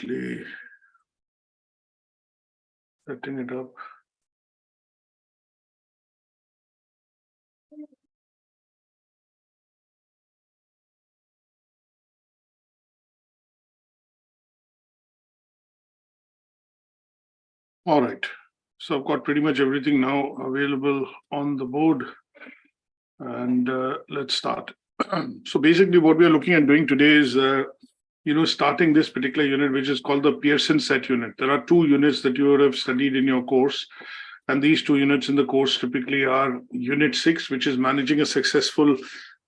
quickly setting it up. All right, so I've got pretty much everything now available on the board, and let's start. So basically what we are looking at doing today is starting this particular unit, which is called the Pearson set unit. There are two units that you would have studied in your course, and these two units in the course typically are Unit 6, which is managing a successful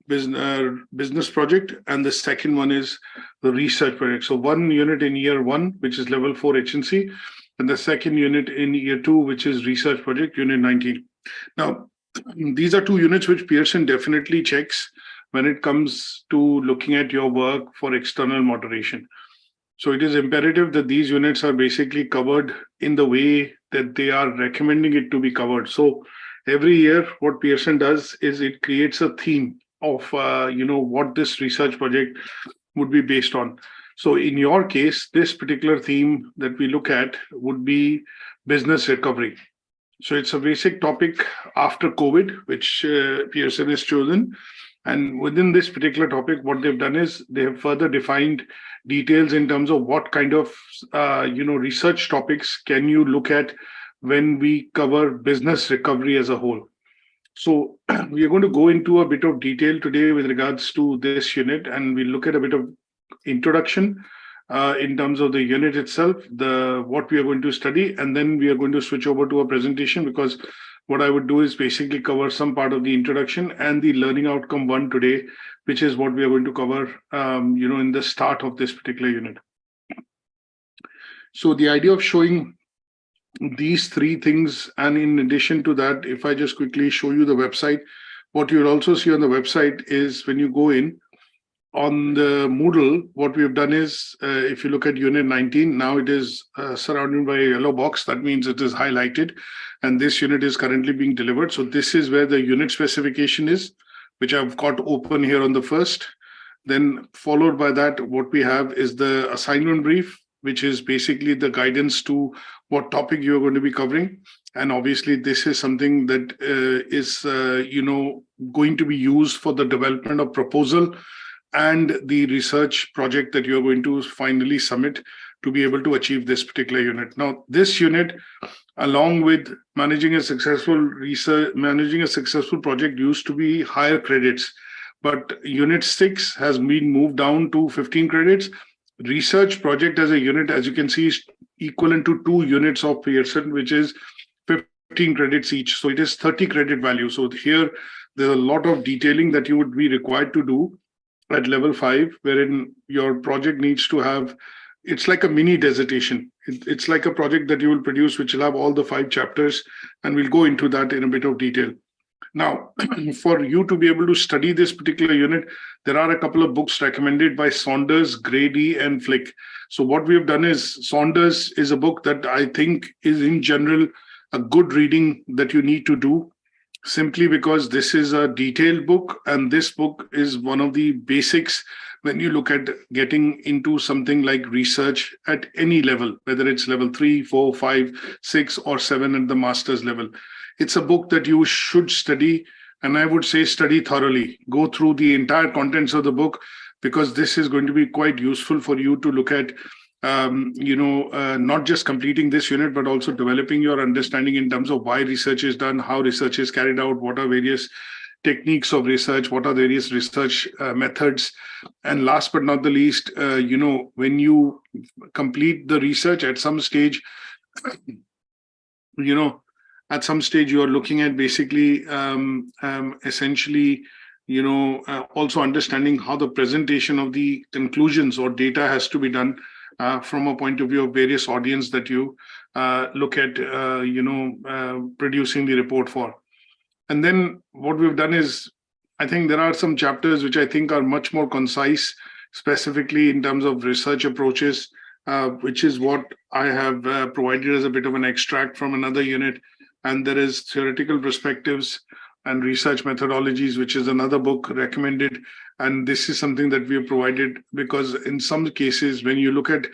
business project, and the second one is the research project. So one unit in year 1, which is level 4 HNC, and the second unit in year 2, which is research project, unit 19. Now, these are two units which Pearson definitely checks when it comes to looking at your work for external moderation. So it is imperative that these units are basically covered in the way that they are recommending it to be covered. So every year, what Pearson does is it creates a theme of what this research project would be based on. So in your case, this particular theme that we look at would be business recovery. So it's a basic topic after COVID, which Pearson has chosen. And within this particular topic, what they've done is they have further defined details in terms of what kind of research topics can you look at when we cover business recovery as a whole. So we are going to go into a bit of detail today with regards to this unit, and we'll look at a bit of introduction in terms of the unit itself, what we are going to study, and then we are going to switch over to a presentation, because what I would do is basically cover some part of the introduction and the learning outcome 1 today, which is what we are going to cover in the start of this particular unit. So the idea of showing these three things, and in addition to that, if I just quickly show you the website, what you'll also see on the website is when you go in on the Moodle, what we've done is, if you look at unit 19, now it is surrounded by a yellow box. That means it is highlighted, and this unit is currently being delivered. So this is where the unit specification is, which I've got open here on the first. Then followed by that, what we have is the assignment brief, which is basically the guidance to what topic you're going to be covering. And obviously, this is something that is going to be used for the development of proposal and the research project that you're going to finally submit to be able to achieve this particular unit. Now, this unit, along with managing a successful project, used to be higher credits, but Unit 6 has been moved down to 15 credits. Research project as a unit, as you can see, is equivalent to 2 units of Pearson, which is 15 credits each. So it is 30 credit value. So here, there's a lot of detailing that you would be required to do at level 5, wherein your project needs to have, it's like a mini dissertation. It's like a project that you will produce, which will have all the 5 chapters, and we'll go into that in a bit of detail. Now, for you to be able to study this particular unit, there are a couple of books recommended by Saunders, Grady, and Flick. So what we've done is, Saunders is a book that I think is in general a good reading that you need to do, simply because this is a detailed book, and this book is one of the basics when you look at getting into something like research at any level, whether it's level 3, 4, 5, 6, or 7 at the master's level. It's a book that you should study, and I would say study thoroughly. Go through the entire contents of the book, because this is going to be quite useful for you to look at not just completing this unit, but also developing your understanding in terms of why research is done, how research is carried out, what are various techniques of research, what are various research methods. And last but not the least, when you complete the research at some stage, you are looking at basically essentially also understanding how the presentation of the conclusions or data has to be done from a point of view of various audience that you look at, producing the report for. And then what we've done is, I think there are some chapters which I think are much more concise, specifically in terms of research approaches, which is what I have provided as a bit of an extract from another unit. And there is theoretical perspectives and research methodologies, which is another book recommended. And this is something that we have provided because in some cases, when you look at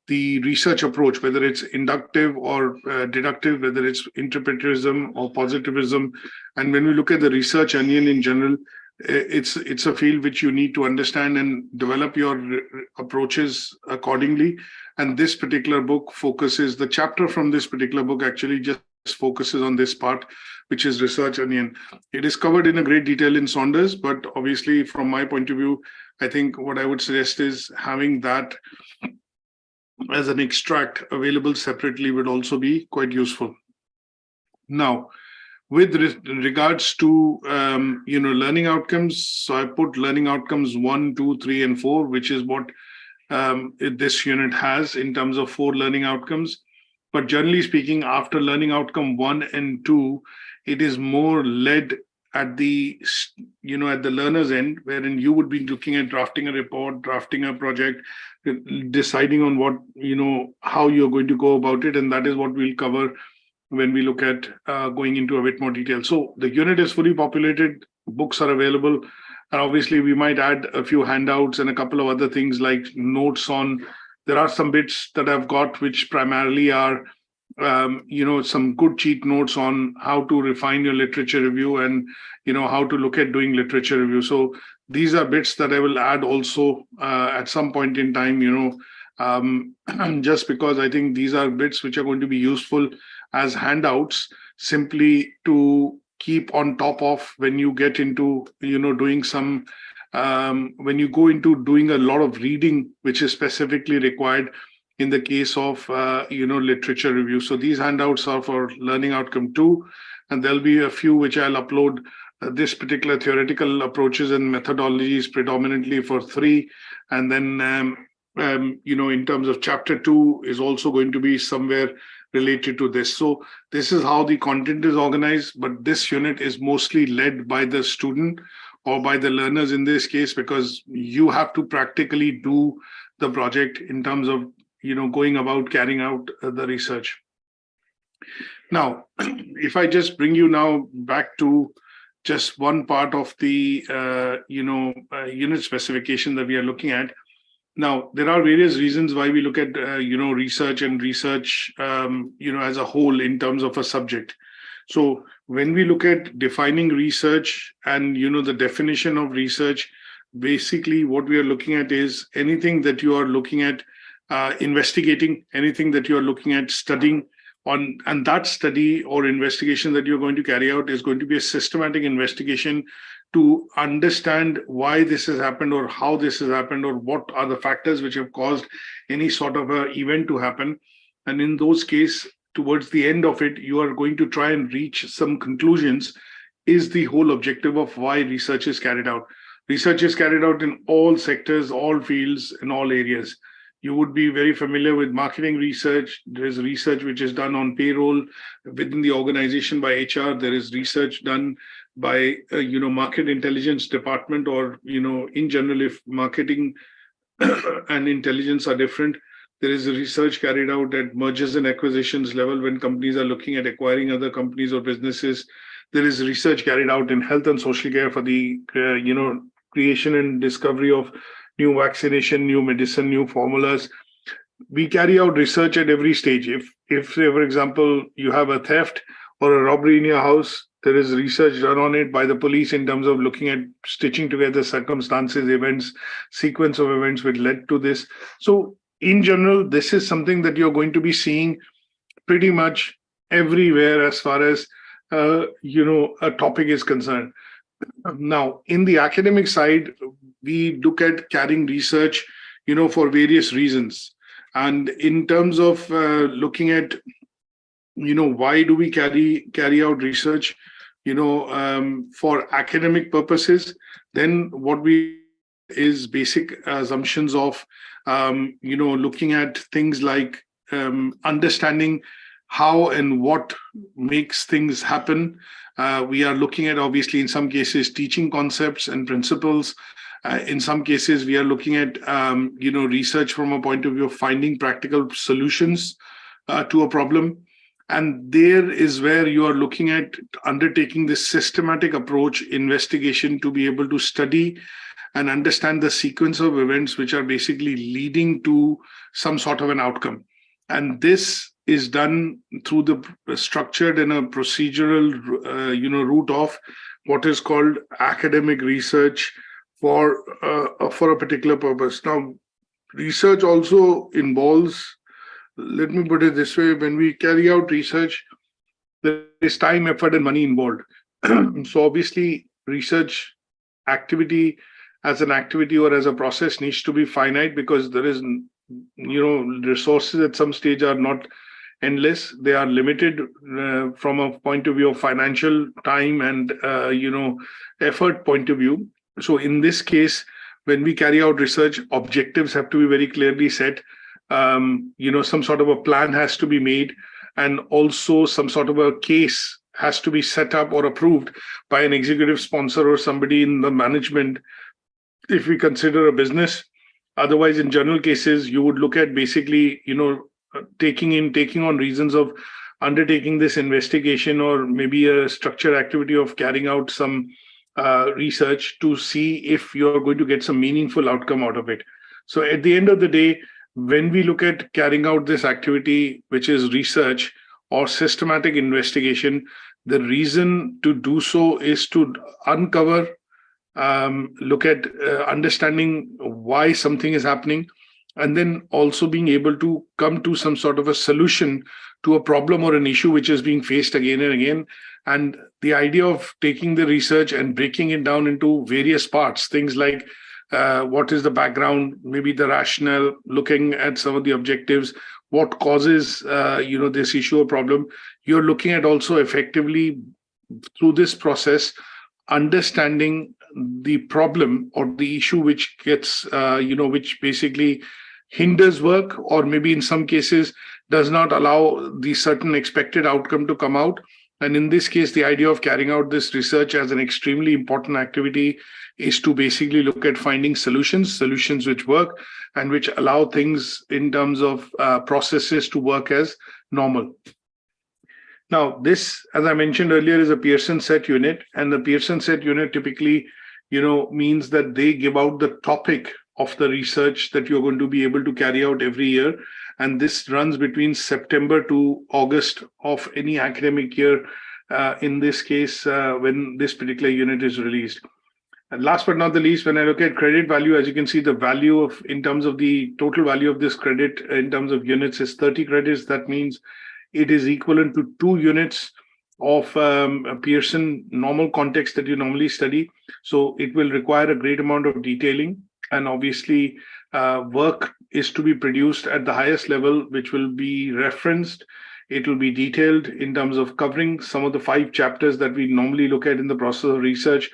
the research approach, whether it's inductive or deductive, whether it's interpretarism or positivism. And when we look at the research onion in general, it's a field which you need to understand and develop your approaches accordingly. And this particular book focuses, the chapter from this particular book actually just focuses on this part, which is research onion. It is covered in a great detail in Saunders, but obviously from my point of view, I think what I would suggest is having that as an extract available separately would also be quite useful. Now, with regards to learning outcomes, so I put learning outcomes 1, 2, 3, and 4, which is what this unit has in terms of 4 learning outcomes. But generally speaking, after learning outcome 1 and 2, it is more led at the at the learner's end, wherein you would be looking at drafting a report, drafting a project, deciding on what how you're going to go about it, and that is what we'll cover when we look at going into a bit more detail. So the unit is fully populated, books are available, and obviously we might add a few handouts and a couple of other things like notes on. There are some bits that I've got which primarily are some good cheat notes on how to refine your literature review and how to look at doing literature review. So these are bits that I will add also at some point in time, just because I think these are bits which are going to be useful as handouts, simply to keep on top of when you get into doing some when you go into doing a lot of reading, which is specifically required in the case of literature review. So these handouts are for learning outcome 2, and there'll be a few which I'll upload. This particular theoretical approaches and methodologies predominantly for 3, and then in terms of chapter 2 is also going to be somewhere related to this. So this is how the content is organized, but this unit is mostly led by the student or by the learners in this case, because you have to practically do the project in terms of going about carrying out the research. Now, if I just bring you now back to just one part of the unit specification that we are looking at. Now, there are various reasons why we look at research and research as a whole in terms of a subject. So when we look at defining research and the definition of research, basically what we are looking at is anything that you are looking at investigating, anything that you are looking at studying on, and that study or investigation that you're going to carry out is going to be a systematic investigation to understand why this has happened or how this has happened or what are the factors which have caused any sort of a event to happen. And in those cases, towards the end of it, you are going to try and reach some conclusions, is the whole objective of why research is carried out. Research is carried out in all sectors, all fields, in all areas. You would be very familiar with marketing research. There is research which is done on payroll within the organization by HR. There is research done by market intelligence department, or in general, if marketing and intelligence are different, there is research carried out at mergers and acquisitions level when companies are looking at acquiring other companies or businesses. There is research carried out in health and social care for the creation and discovery of new vaccination, new medicine, new formulas. We carry out research at every stage. If say, for example, you have a theft or a robbery in your house, there is research done on it by the police in terms of looking at stitching together circumstances, events, sequence of events which led to this. So in general, this is something that you're going to be seeing pretty much everywhere as far as a topic is concerned. Now, in the academic side, we look at carrying research, for various reasons. And in terms of looking at, why do we carry out research, for academic purposes, then what we is basic assumptions of, looking at things like understanding how and what makes things happen. We are looking at, obviously, in some cases, teaching concepts and principles. In some cases, we are looking at, research from a point of view of finding practical solutions to a problem. And there is where you are looking at undertaking this systematic approach investigation to be able to study and understand the sequence of events which are basically leading to some sort of an outcome. And this is done through the structured in a procedural, route of what is called academic research for a particular purpose. Now, research also involves, let me put it this way, when we carry out research, there is time, effort, and money involved. So obviously, research activity as an activity or as a process needs to be finite, because there is, resources at some stage are not endless. They are limited from a point of view of financial time and, effort point of view. So in this case, when we carry out research, objectives have to be very clearly set. Some sort of a plan has to be made, and also some sort of a case has to be set up or approved by an executive sponsor or somebody in the management, if we consider a business. Otherwise, in general cases, you would look at basically, taking on reasons of undertaking this investigation, or maybe a structured activity of carrying out some research to see if you're going to get some meaningful outcome out of it. So at the end of the day, when we look at carrying out this activity, which is research or systematic investigation, the reason to do so is to uncover, look at understanding why something is happening, and then also being able to come to some sort of a solution to a problem or an issue which is being faced again and again. And the idea of taking the research and breaking it down into various parts, things like what is the background, maybe the rationale, looking at some of the objectives, what causes this issue or problem. You're looking at also effectively through this process understanding the problem or the issue which gets which basically hinders work, or maybe in some cases does not allow the certain expected outcome to come out. And in this case, the idea of carrying out this research as an extremely important activity is to basically look at finding solutions which work and which allow things in terms of processes to work as normal. Now, this, as I mentioned earlier, is a Pearson set unit, and the Pearson set unit typically, means that they give out the topic of the research that you're going to be able to carry out every year. And this runs between September to August of any academic year, in this case, when this particular unit is released. And last but not the least, when I look at credit value, as you can see, the value of, in terms of the total value of this credit in terms of units is 30 credits. That means it is equivalent to 2 units of a Pearson normal context that you normally study. So it will require a great amount of detailing, and obviously work is to be produced at the highest level, which will be referenced. It will be detailed in terms of covering some of the 5 chapters that we normally look at in the process of research.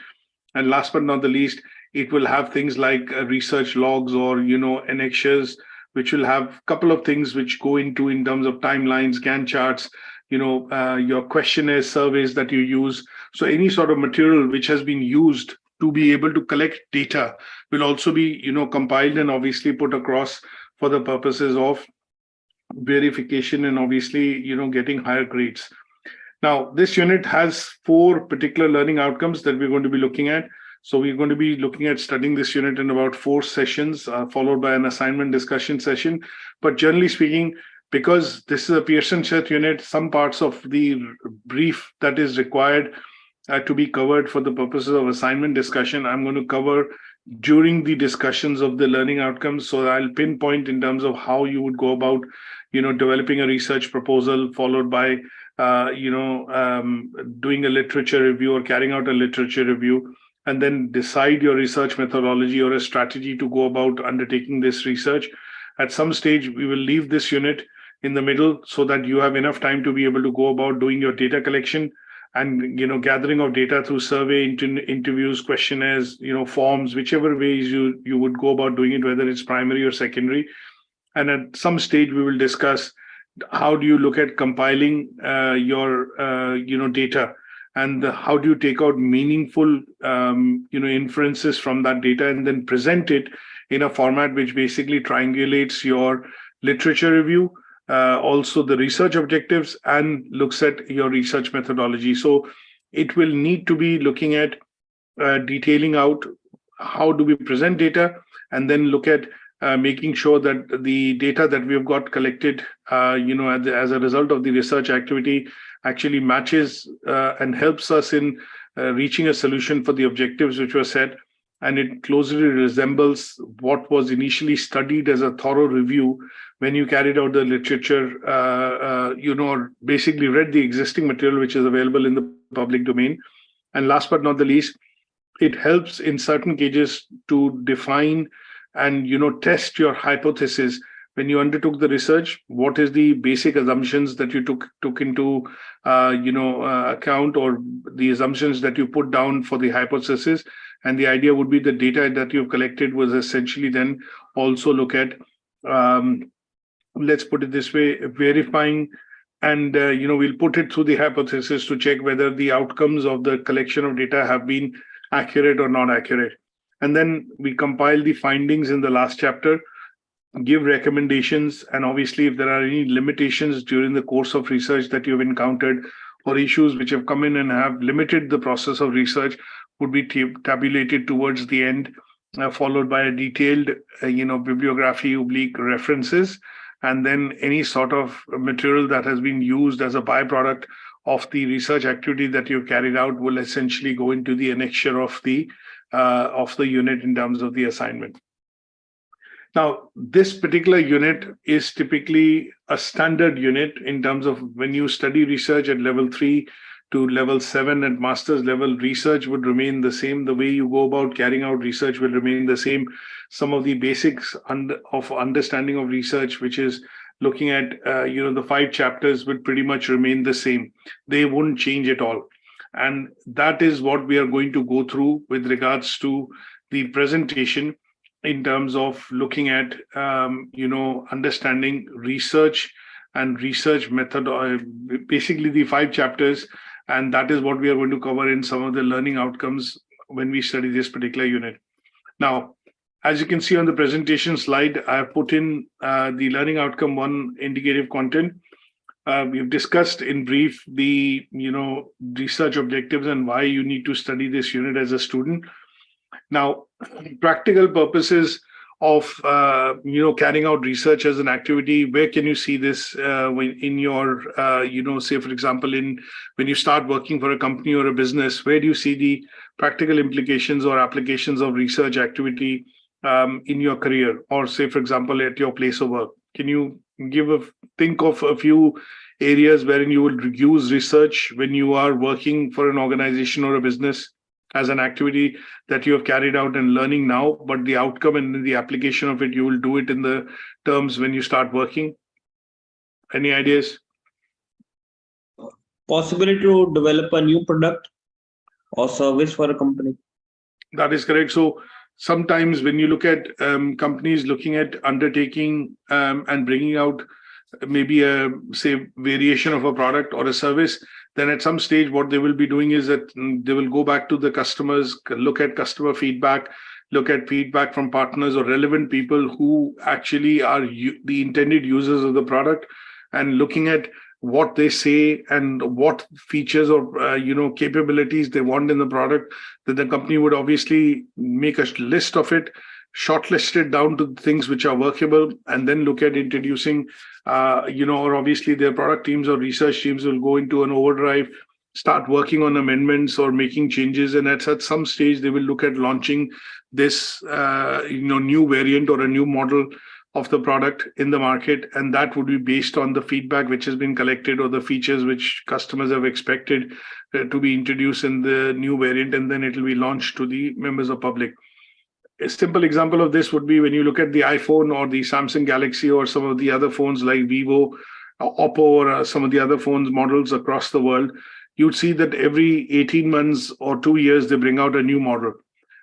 And last but not the least, it will have things like research logs or, annexures, which will have a couple of things which go into in terms of timelines, Gantt charts, your questionnaires, surveys that you use. So any sort of material which has been used to be able to collect data will also be, compiled and obviously put across for the purposes of verification and obviously, getting higher grades. Now, this unit has 4 particular learning outcomes that we're going to be looking at. So we're going to be looking at studying this unit in about 4 sessions, followed by an assignment discussion session. But generally speaking, because this is a Pearson set unit, some parts of the brief that is required to be covered for the purposes of assignment discussion, I'm going to cover during the discussions of the learning outcomes. So I'll pinpoint in terms of how you would go about, developing a research proposal, followed by, doing a literature review or carrying out a literature review, and then decide your research methodology or a strategy to go about undertaking this research. At some stage, we will leave this unit in the middle so that you have enough time to be able to go about doing your data collection and, gathering of data through survey, interviews, questionnaires, forms, whichever ways you would go about doing it, whether it's primary or secondary. And at some stage, we will discuss how do you look at compiling your, data, and how do you take out meaningful, inferences from that data and then present it in a format which basically triangulates your literature review, also the research objectives, and looks at your research methodology. So it will need to be looking at detailing out how do we present data, and then look at making sure that the data that we've got collected, as a result of the research activity, actually matches and helps us in reaching a solution for the objectives which were set, and it closely resembles what was initially studied as a thorough review when you carried out the literature, or basically read the existing material which is available in the public domain. And last but not the least, it helps in certain cases to define and test your hypothesis. When you undertook the research, what is the basic assumptions that you took into account, or the assumptions that you put down for the hypothesis? And the idea would be the data that you've collected was essentially then also look at, let's put it this way, verifying, and we'll put it through the hypothesis to check whether the outcomes of the collection of data have been accurate or not accurate. And then we compile the findings in the last chapter, give recommendations, and obviously if there are any limitations during the course of research that you've encountered, or issues which have come in and have limited the process of research, would be tabulated towards the end, followed by a detailed bibliography oblique references, and then any sort of material that has been used as a byproduct of the research activity that you've carried out will essentially go into the annexure of the unit in terms of the assignment. Now, this particular unit is typically a standard unit in terms of when you study research at level 3 to level 7 at master's level, research would remain the same. The way you go about carrying out research will remain the same. Some of the basics of understanding of research, which is looking at the 5 chapters, would pretty much remain the same. They won't change at all. And that is what we are going to go through with regards to the presentation, in terms of looking at understanding research and research method, basically the 5 chapters, and that is what we are going to cover in some of the learning outcomes when we study this particular unit. Now, as you can see on the presentation slide, I have put in the learning outcome 1 indicative content. We've discussed in brief the research objectives and why you need to study this unit as a student. Now, practical purposes of carrying out research as an activity, where can you see this in your say, for example, when you start working for a company or a business, where do you see the practical implications or applications of research activity in your career, or say, for example, at your place of work? Can you think of a few areas wherein you will use research when you are working for an organization or a business as an activity that you have carried out and learning now, but the outcome and the application of it, you will do it in the terms when you start working? Any ideas? Possibility to develop a new product or service for a company. That is correct. So sometimes when you look at companies looking at undertaking and bringing out maybe a, say, variation of a product or a service, then at some stage what they will be doing is that they will go back to the customers, look at customer feedback, look at feedback from partners or relevant people who actually are the intended users of the product, and looking at what they say and what features or capabilities they want in the product, that the company would obviously make a list of it, shortlist it down to things which are workable, and then look at introducing or obviously their product teams or research teams will go into an overdrive, start working on amendments or making changes, and at some stage they will look at launching this new variant or a new model of the product in the market, and that would be based on the feedback which has been collected or the features which customers have expected to be introduced in the new variant, and then it will be launched to the members of public. A simple example of this would be when you look at the iPhone or the Samsung Galaxy or some of the other phones like Vivo, Oppo, or some of the other phones models across the world, you'd see that every 18 months or 2 years, they bring out a new model.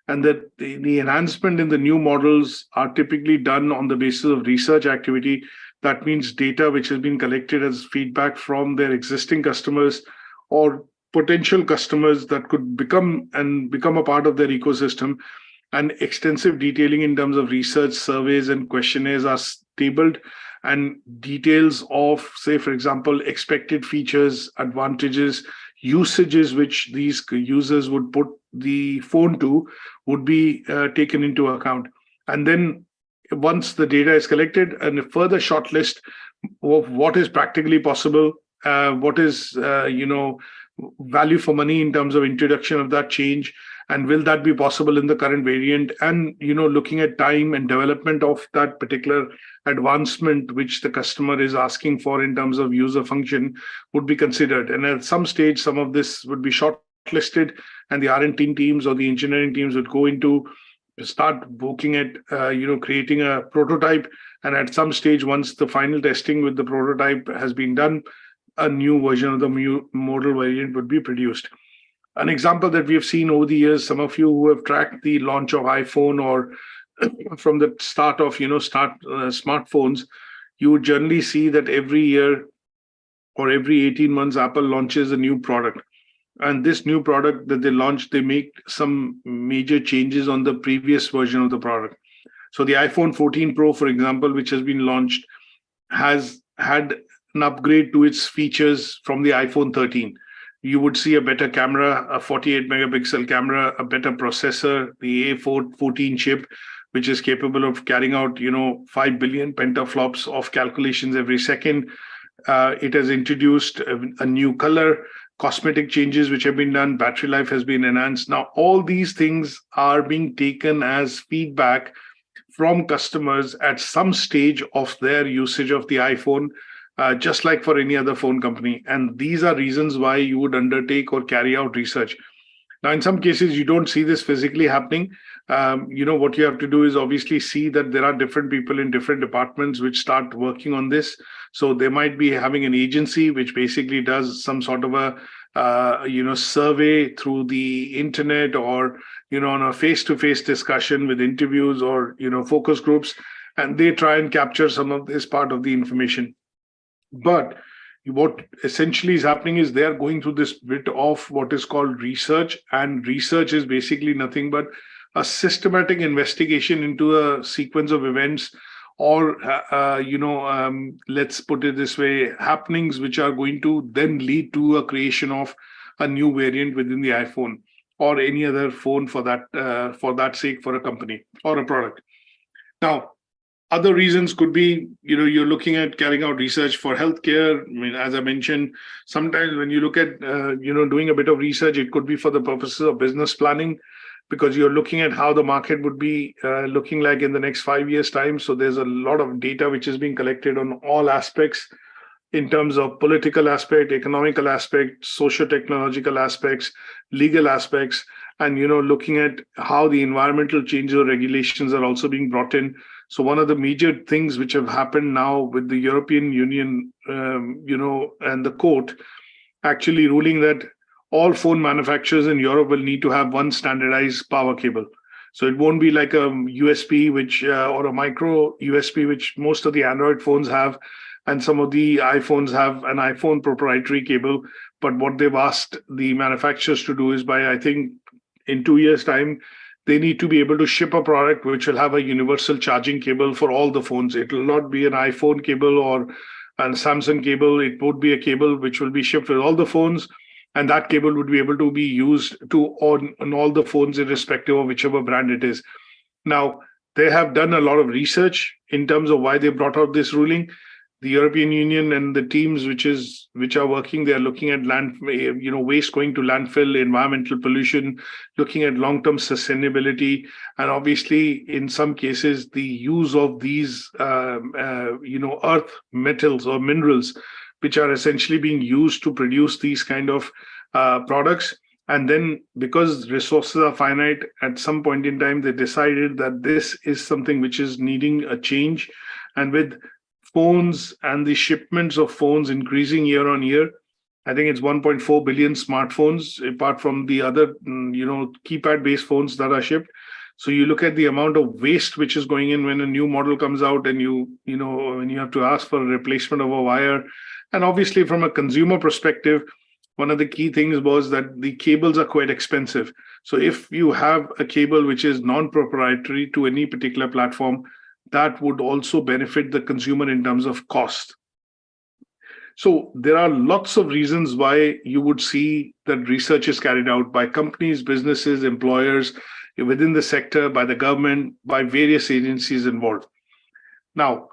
And that the enhancement in the new models are typically done on the basis of research activity. That means data which has been collected as feedback from their existing customers or potential customers that could become a part of their ecosystem. And extensive detailing in terms of research surveys and questionnaires are tabled, and details of, say, for example, expected features, advantages, usages which these users would put the phone to would be taken into account. And then once the data is collected, and a further shortlist of what is practically possible, what is value for money in terms of introduction of that change, and will that be possible in the current variant, and looking at time and development of that particular advancement which the customer is asking for in terms of user function would be considered. And at some stage, some of this would be shortlisted, and the R&D teams or the engineering teams would go into start looking at creating a prototype. And at some stage, once the final testing with the prototype has been done, a new version of the model variant would be produced. An example that we have seen over the years, some of you who have tracked the launch of iPhone or from the start of smartphones, you would generally see that every year or every 18 months, Apple launches a new product. And this new product that they launch, they make some major changes on the previous version of the product. So the iPhone 14 Pro, for example, which has been launched, has had an upgrade to its features from the iPhone 13. You would see a better camera, a 48 megapixel camera, a better processor, the A14 chip, which is capable of carrying out 5 billion petaflops of calculations every second. It has introduced a new color, cosmetic changes which have been done, battery life has been enhanced. Now, all these things are being taken as feedback from customers at some stage of their usage of the iPhone, just like for any other phone company. And these are reasons why you would undertake or carry out research. Now, in some cases, you don't see this physically happening. What you have to do is obviously see that there are different people in different departments which start working on this. So they might be having an agency which basically does some sort of a survey through the internet, or on a face-to-face discussion with interviews or focus groups, and they try and capture some of this part of the information. But what essentially is happening is they are going through this bit of what is called research, and research is basically nothing but a systematic investigation into a sequence of events, or let's put it this way, happenings which are going to then lead to a creation of a new variant within the iPhone or any other phone for that sake, for a company or a product. Now, other reasons could be, you're looking at carrying out research for healthcare. I mean, as I mentioned, sometimes when you look at, doing a bit of research, it could be for the purposes of business planning, because you're looking at how the market would be looking like in the next 5 years' time. So there's a lot of data which is being collected on all aspects in terms of political aspect, economical aspect, socio-technological aspects, legal aspects, and, looking at how the environmental changes or regulations are also being brought in. So one of the major things which have happened now with the European Union, and the court actually ruling that all phone manufacturers in Europe will need to have one standardized power cable. So it won't be like a USB, or a micro USB, which most of the Android phones have, and some of the iPhones have an iPhone proprietary cable. But what they've asked the manufacturers to do is, by, I think, in 2 years' time, they need to be able to ship a product which will have a universal charging cable for all the phones. It will not be an iPhone cable or a Samsung cable. It would be a cable which will be shipped with all the phones, and that cable would be able to be used on all the phones, irrespective of whichever brand it is. Now, they have done a lot of research in terms of why they brought out this ruling. The European Union and the teams which are working, they are looking at waste going to landfill, environmental pollution, looking at long-term sustainability, and obviously in some cases the use of these earth metals or minerals, which are essentially being used to produce these kind of products. And then, because resources are finite, at some point in time they decided that this is something which is needing a change. And with phones and the shipments of phones increasing year on year, I think it's 1.4 billion smartphones, apart from the other, keypad-based phones that are shipped. So you look at the amount of waste which is going in when a new model comes out, and when you have to ask for a replacement of a wire. And obviously, from a consumer perspective, one of the key things was that the cables are quite expensive. So if you have a cable which is non-proprietary to any particular platform, that would also benefit the consumer in terms of cost. So there are lots of reasons why you would see that research is carried out by companies, businesses, employers within the sector, by the government, by various agencies involved. Now,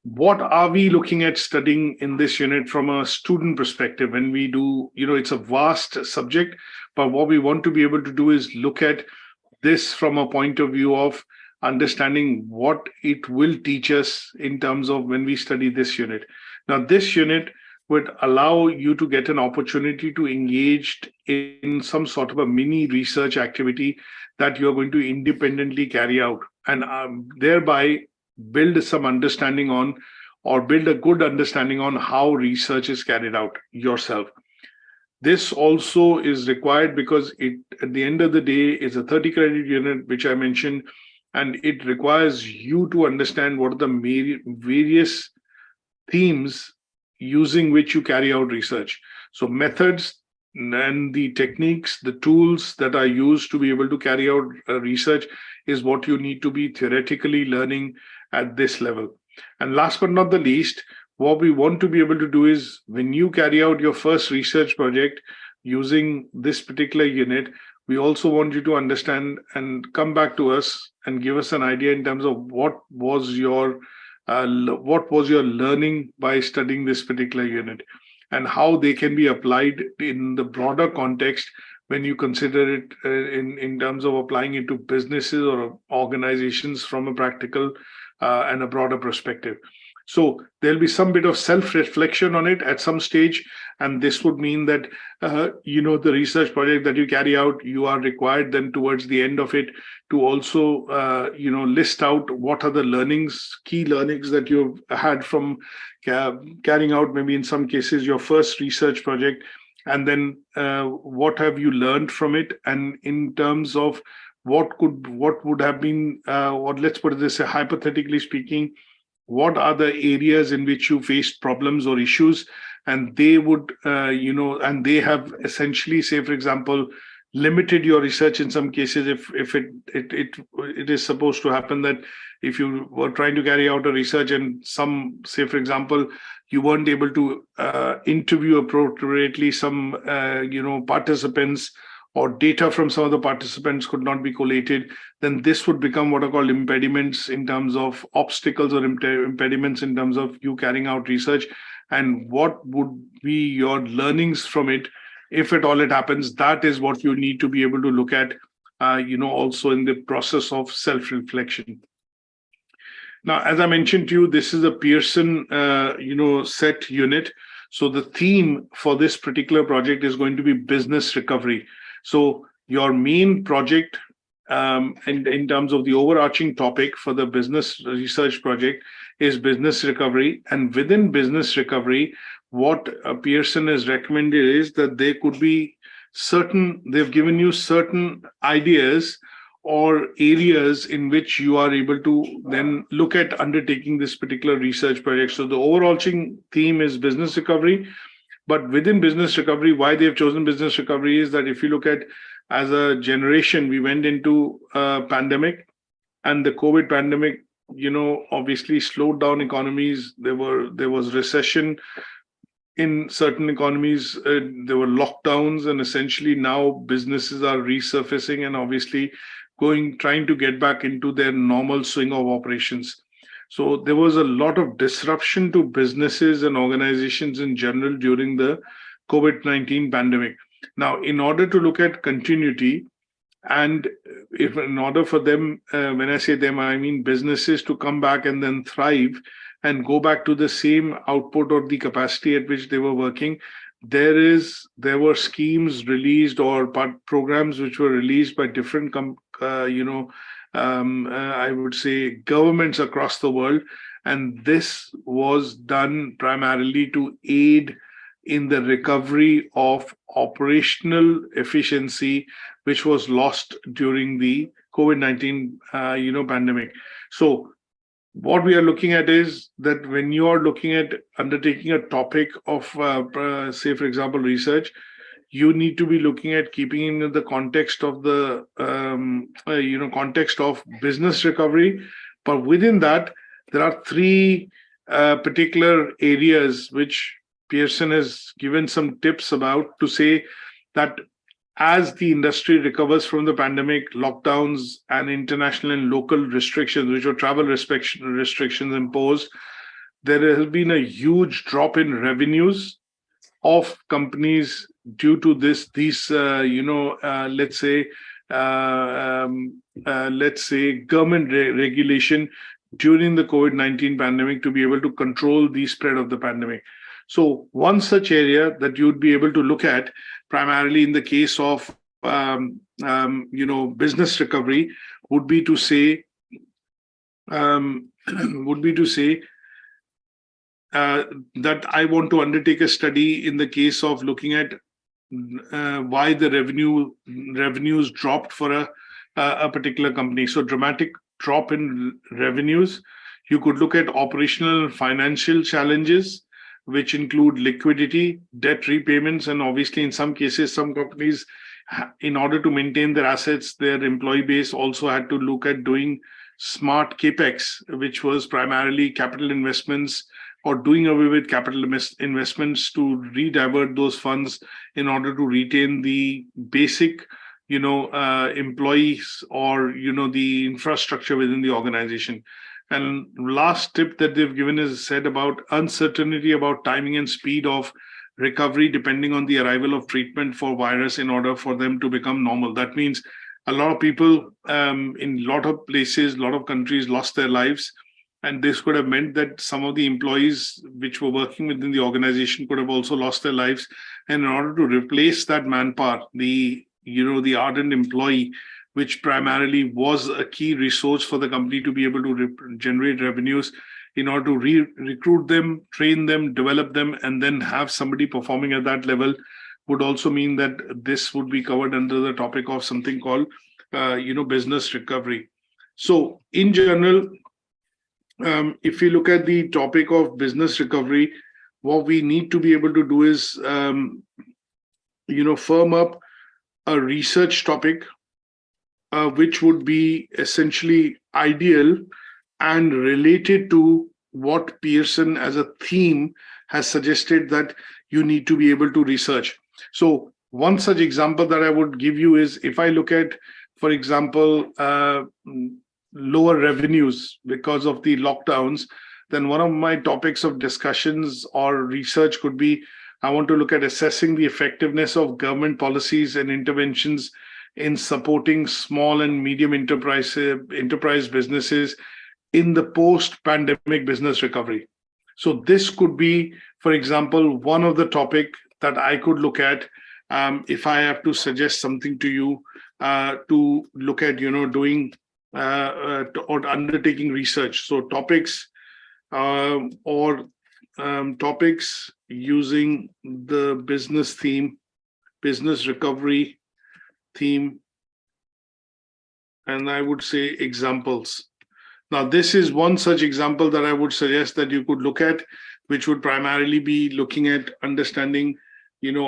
what are we looking at studying in this unit from a student perspective? When we do, it's a vast subject, but what we want to be able to do is look at this from a point of view of understanding what it will teach us in terms of when we study this unit. Now, this unit would allow you to get an opportunity to engage in some sort of a mini research activity that you're going to independently carry out, and thereby build some understanding on, or build a good understanding on how research is carried out yourself. This also is required because it, at the end of the day, is a 30 credit unit, which I mentioned, and it requires you to understand what are the various themes using which you carry out research. So methods and the techniques, the tools that are used to be able to carry out research is what you need to be theoretically learning at this level. And last but not the least, what we want to be able to do is when you carry out your first research project using this particular unit, we also want you to understand and come back to us and give us an idea in terms of what was your learning by studying this particular unit, and how they can be applied in the broader context when you consider it in terms of applying it to businesses or organizations from a practical and a broader perspective. So there'll be some bit of self-reflection on it at some stage, and this would mean that the research project that you carry out, you are required then towards the end of it to also list out what are the learnings, key learnings that you've had from carrying out maybe in some cases your first research project, and then what have you learned from it, and in terms of what would have been, or let's put it this way, hypothetically speaking, what are the areas in which you faced problems or issues, and they would, and they have essentially, say, for example, limited your research in some cases. If it is supposed to happen that if you were trying to carry out a research and some, say, for example, you weren't able to interview appropriately some, participants, or data from some of the participants could not be collated, then this would become what are called impediments in terms of obstacles, or impediments in terms of you carrying out research. And what would be your learnings from it, if at all it happens? That is what you need to be able to look at, also in the process of self-reflection. Now, as I mentioned to you, this is a Pearson, set unit. So the theme for this particular project is going to be business recovery. So your main project, and in terms of the overarching topic for the business research project, is business recovery. And within business recovery, what Pearson has recommended is that there could be they've given you certain ideas or areas in which you are able to then look at undertaking this particular research project. So the overarching theme is business recovery. But within business recovery, why they've chosen business recovery is that if you look at, as a generation, we went into a pandemic, and the COVID pandemic, obviously slowed down economies. There was recession in certain economies. There were lockdowns, and essentially now businesses are resurfacing and obviously trying to get back into their normal swing of operations. So there was a lot of disruption to businesses and organizations in general during the COVID-19 pandemic. Now, in order to look at continuity, and in order for them, when I say them, I mean businesses, to come back and then thrive and go back to the same output or the capacity at which they were working, there were schemes released, or programs which were released by different I would say governments across the world, and this was done primarily to aid in the recovery of operational efficiency, which was lost during the COVID-19 pandemic. So what we are looking at is that when you are looking at undertaking a topic of, say, for example, research, you need to be looking at keeping in the context of the, context of business recovery. But within that, there are three particular areas which Pearson has given some tips about to say that as the industry recovers from the pandemic, lockdowns and international and local restrictions, which were travel restrictions imposed, there has been a huge drop in revenues of companies due to let's say government regulation during the COVID-19 pandemic to be able to control the spread of the pandemic. So one such area that you'd be able to look at primarily in the case of business recovery would be to say that I want to undertake a study in the case of looking at why the revenues dropped for a particular company. So dramatic drop in revenues. You could look at operational and financial challenges, which include liquidity, debt repayments, and obviously in some cases, some companies, in order to maintain their assets, their employee base also had to look at doing smart capex, which was primarily capital investments or doing away with capital investments to redivert those funds in order to retain the basic, employees or, the infrastructure within the organization. And last tip that they've given is said about uncertainty about timing and speed of recovery, depending on the arrival of treatment for virus in order for them to become normal. That means a lot of people in a lot of places, a lot of countries lost their lives. And this could have meant that some of the employees which were working within the organization could have also lost their lives. And in order to replace that manpower, the ardent employee, which primarily was a key resource for the company to be able to generate revenues, in order to recruit them, train them, develop them, and then have somebody performing at that level would also mean that this would be covered under the topic of something called, business recovery. So in general, if you look at the topic of business recovery, what we need to be able to do is, firm up a research topic, which would be essentially ideal and related to what Pearson as a theme has suggested that you need to be able to research. So one such example that I would give you is if I look at, for example, lower revenues because of the lockdowns, then one of my topics of discussions or research could be, I want to look at assessing the effectiveness of government policies and interventions in supporting small and medium enterprise businesses in the post-pandemic business recovery. So this could be, for example, one of the topic that I could look at if I have to suggest something to you to look at, doing or undertaking research. So topics topics using the business theme, business recovery theme, and I would say examples. Now, this is one such example that I would suggest that you could look at, which would primarily be looking at understanding,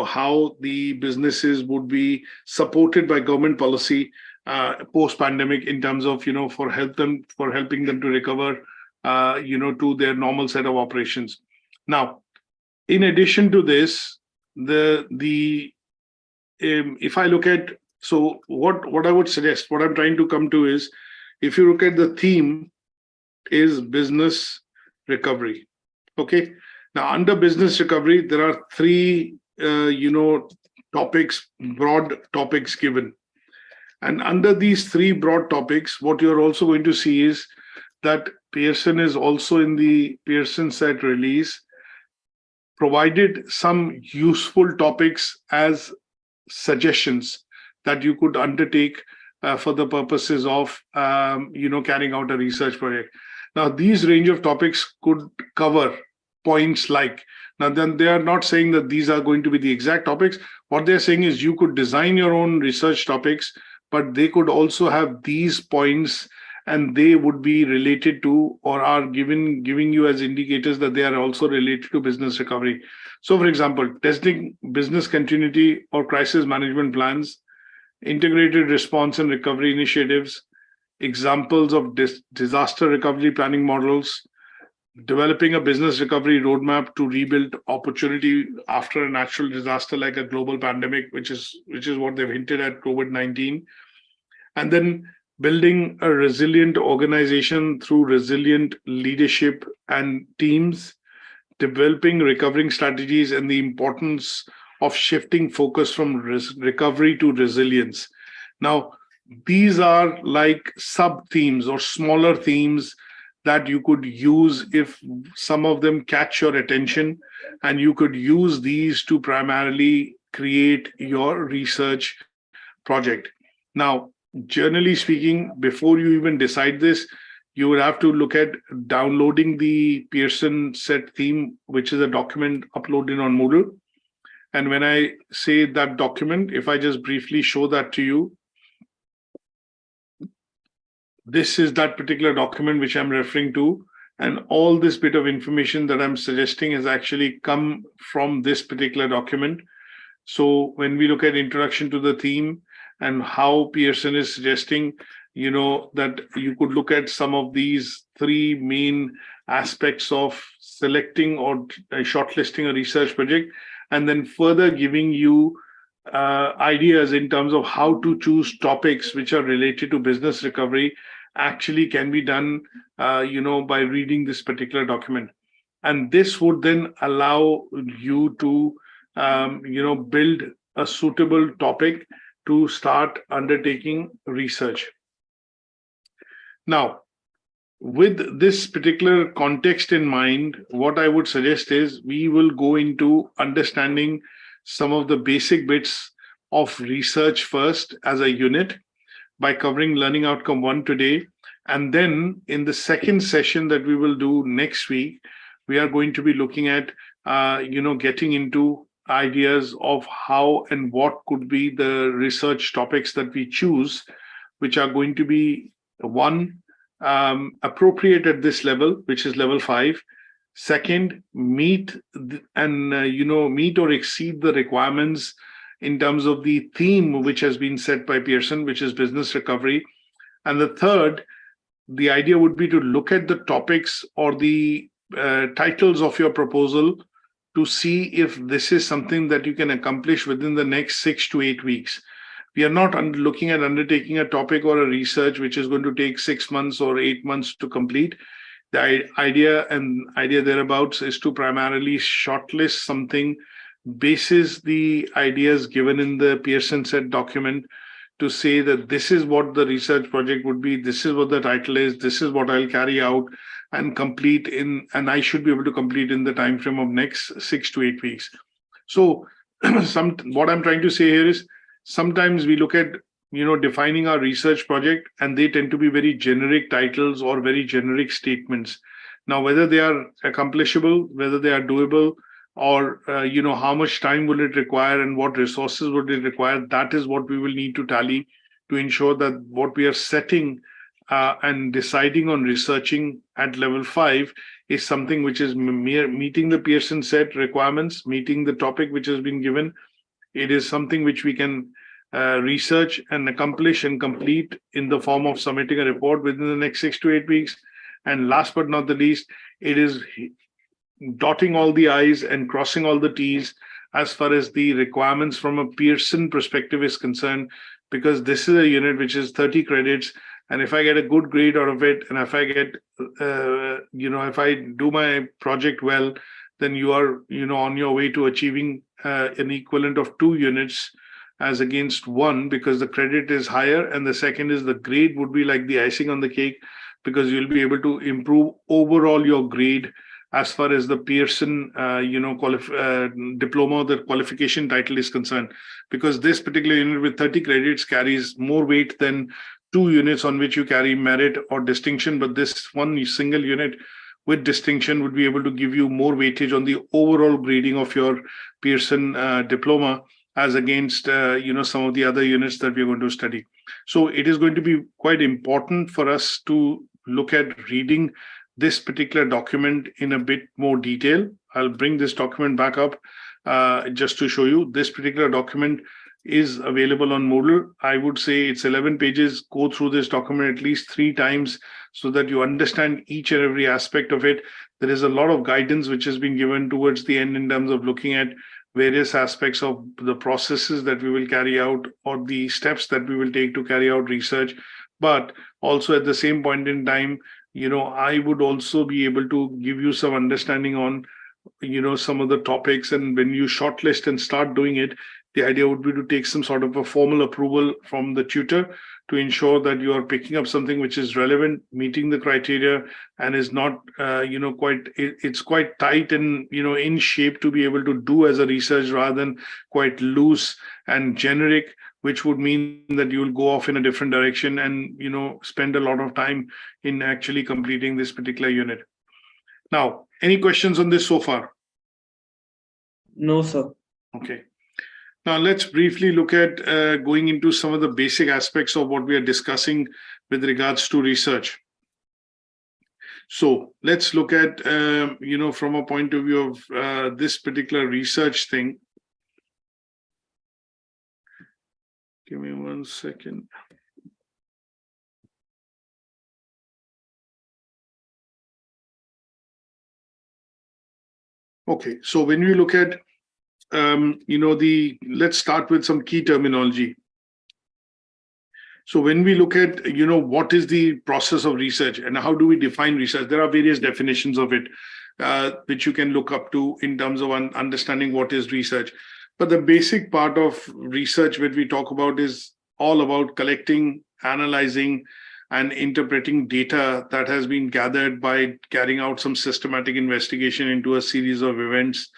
how the businesses would be supported by government policy post-pandemic in terms of, for helping them to recover, to their normal set of operations. Now, in addition to this, if I look at, so what I would suggest, what I'm trying to come to is, if you look at the theme is business recovery. Okay. Now, under business recovery, there are three, topics, broad topics given. And under these three broad topics, what you're also going to see is that Pearson is also in the Pearson set release, provided some useful topics as suggestions that you could undertake for the purposes of, carrying out a research project. Now, these range of topics could cover points like, now then they are not saying that these are going to be the exact topics. What they're saying is you could design your own research topics, but they could also have these points and they would be related to or are giving you as indicators that they are also related to business recovery. So, for example, testing business continuity or crisis management plans, integrated response and recovery initiatives, examples of disaster recovery planning models, developing a business recovery roadmap to rebuild opportunity after a natural disaster like a global pandemic, which is what they've hinted at, COVID-19, and then building a resilient organization through resilient leadership and teams, developing recovering strategies, and the importance of shifting focus from recovery to resilience. Now, these are like sub themes or smaller themes that you could use if some of them catch your attention, and you could use these to primarily create your research project. Now, generally speaking, before you even decide this, you would have to look at downloading the Pearson set theme, which is a document uploaded on Moodle. And when I say that document, if I just briefly show that to you, this is that particular document which I'm referring to. And all this bit of information that I'm suggesting has actually come from this particular document. So when we look at introduction to the theme and how Pearson is suggesting, that you could look at some of these three main aspects of selecting or shortlisting a research project, and then further giving you ideas in terms of how to choose topics which are related to business recovery actually can be done, by reading this particular document. And this would then allow you to, build a suitable topic to start undertaking research. Now, with this particular context in mind, what I would suggest is we will go into understanding some of the basic bits of research first as a unit by covering learning outcome 1 today. And then in the second session that we will do next week, we are going to be looking at, getting into ideas of how and what could be the research topics that we choose, which are going to be one, appropriate at this level, which is level 5. Second, meet or exceed the requirements in terms of the theme which has been set by Pearson, which is business recovery. And the third, the idea would be to look at the topics or the titles of your proposal to see if this is something that you can accomplish within the next 6 to 8 weeks. We are not looking at undertaking a topic or a research which is going to take 6 months or 8 months to complete. The idea thereabouts is to primarily shortlist something basis the ideas given in the Pearson set document, to say that this is what the research project would be, this is what the title is, this is what I'll carry out and complete and I should be able to complete in the time frame of next 6 to 8 weeks. So what I'm trying to say here is, sometimes we look at, defining our research project, and they tend to be very generic titles or very generic statements. Now, whether they are accomplishable, whether they are doable, or, how much time will it require and what resources would it require, that is what we will need to tally to ensure that what we are setting and deciding on researching at level 5 is something which is meeting the Pearson set requirements, meeting the topic which has been given. It is something which we can research and accomplish and complete in the form of submitting a report within the next 6 to 8 weeks. And last but not the least, it is dotting all the I's and crossing all the T's as far as the requirements from a Pearson perspective is concerned, because this is a unit which is 30 credits. And if I get a good grade out of it, and if I get, if I do my project well, then you are, on your way to achieving an equivalent of 2 units as against 1, because the credit is higher. And the second is the grade would be like the icing on the cake, because you'll be able to improve overall your grade as far as the Pearson, diploma, the qualification title is concerned, because this particular unit with 30 credits carries more weight than 2 units on which you carry merit or distinction. But this one single unit with distinction would be able to give you more weightage on the overall grading of your Pearson diploma as against, some of the other units that we're going to study. So it is going to be quite important for us to look at reading this particular document in a bit more detail. I'll bring this document back up just to show you. This particular document is available on Moodle. I would say it's 11 pages. Go through this document at least 3 times so that you understand each and every aspect of it. there is a lot of guidance which has been given towards the end in terms of looking at various aspects of the processes that we will carry out or the steps that we will take to carry out research. But also at the same point in time, I would also be able to give you some understanding on, some of the topics. And when you shortlist and start doing it, the idea would be to take some sort of a formal approval from the tutor to ensure that you are picking up something which is relevant, meeting the criteria, and is not, it's quite tight and, in shape to be able to do as a research rather than quite loose and generic, which would mean that you will go off in a different direction and, spend a lot of time in actually completing this particular unit. Now, any questions on this so far? No, sir. Okay. Now, let's briefly look at going into some of the basic aspects of what we are discussing with regards to research. So let's look at, from a point of view of this particular research thing. Give me 1 second. Okay, so when we look at let's start with some key terminology. So when we look at, what is the process of research and how do we define research? There are various definitions of it, which you can look up to in terms of understanding what is research. But the basic part of research that we talk about is all about collecting, analyzing, and interpreting data that has been gathered by carrying out some systematic investigation into a series of events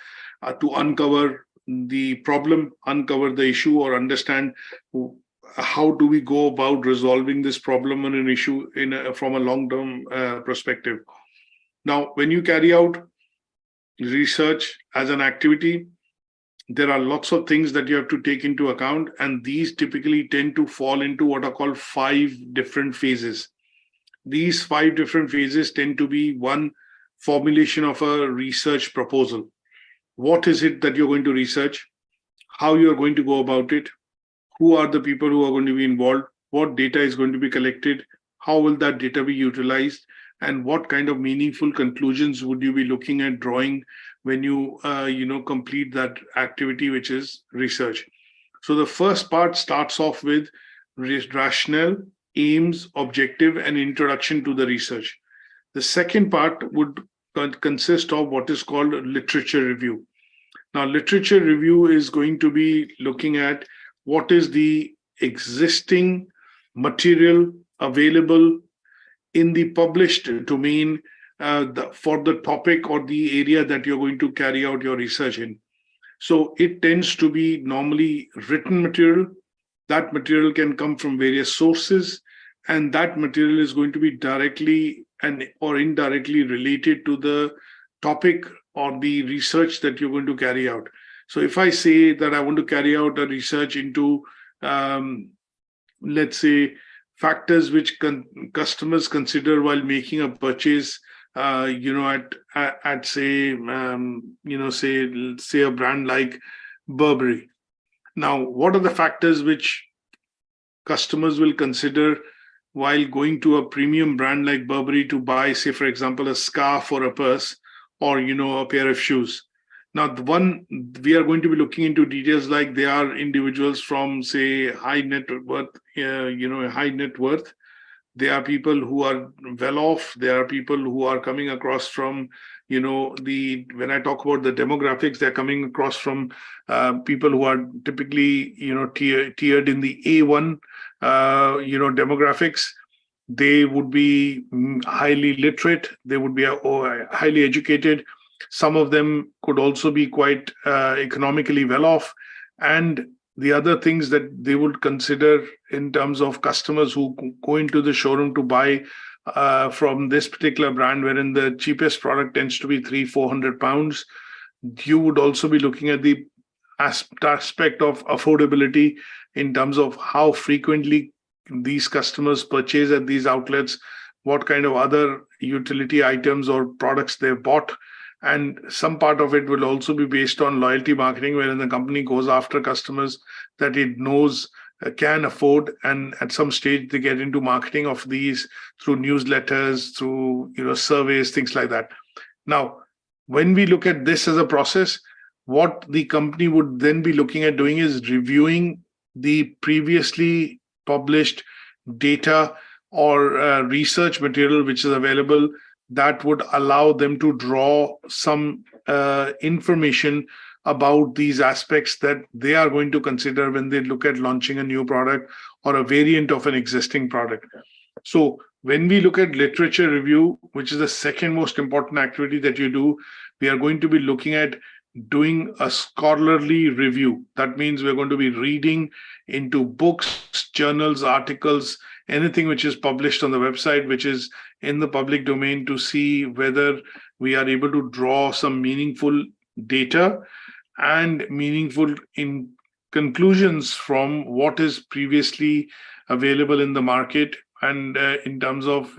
to uncover the problem, uncover the issue, or understand how do we go about resolving this problem on an issue from a long-term perspective. Now, when you carry out research as an activity, there are lots of things that you have to take into account, and these typically tend to fall into what are called 5 different phases. These 5 different phases tend to be one, formulation of a research proposal. What is it that you're going to research? How you're going to go about it? Who are the people who are going to be involved? What data is going to be collected? How will that data be utilized? And what kind of meaningful conclusions would you be looking at drawing when you, complete that activity, which is research? So the first part starts off with rationale, aims, objective, and introduction to the research. The second part would consist of what is called literature review. Now, literature review is going to be looking at what is the existing material available in the published domain for the topic or the area that you're going to carry out your research in. So it tends to be normally written material. That material can come from various sources, and that material is going to be directly or indirectly related to the topic or the research that you're going to carry out. So if I say that I want to carry out a research into, let's say, factors which customers consider while making a purchase, at say a brand like Burberry. Now, what are the factors which customers will consider while going to a premium brand like Burberry to buy, say, for example, a scarf or a purse or, a pair of shoes? Now, the one we are going to be looking into details like they are individuals from, say, high net worth. They are people who are well off. There are people who are coming across from, when I talk about the demographics, they're coming across from people who are typically, tiered in the A1, demographics. They would be highly literate. They would be highly educated. Some of them could also be quite economically well off. And the other things that they would consider in terms of customers who go into the showroom to buy from this particular brand, wherein the cheapest product tends to be £300-400, you would also be looking at the aspect of affordability in terms of how frequently these customers purchase at these outlets, what kind of other utility items or products they've bought. And some part of it will also be based on loyalty marketing, wherein the company goes after customers that it knows can afford, and at some stage they get into marketing of these through newsletters, through surveys, things like that. Now, when we look at this as a process, what the company would then be looking at doing is reviewing the previously published data or research material which is available that would allow them to draw some information about these aspects that they are going to consider when they look at launching a new product or a variant of an existing product. So when we look at literature review, which is the second most important activity that you do, we are going to be looking at doing a scholarly review. That means we're going to be reading into books, journals, articles, anything which is published on the website, which is in the public domain, to see whether we are able to draw some meaningful data and meaningful in conclusions from what is previously available in the market, and in terms of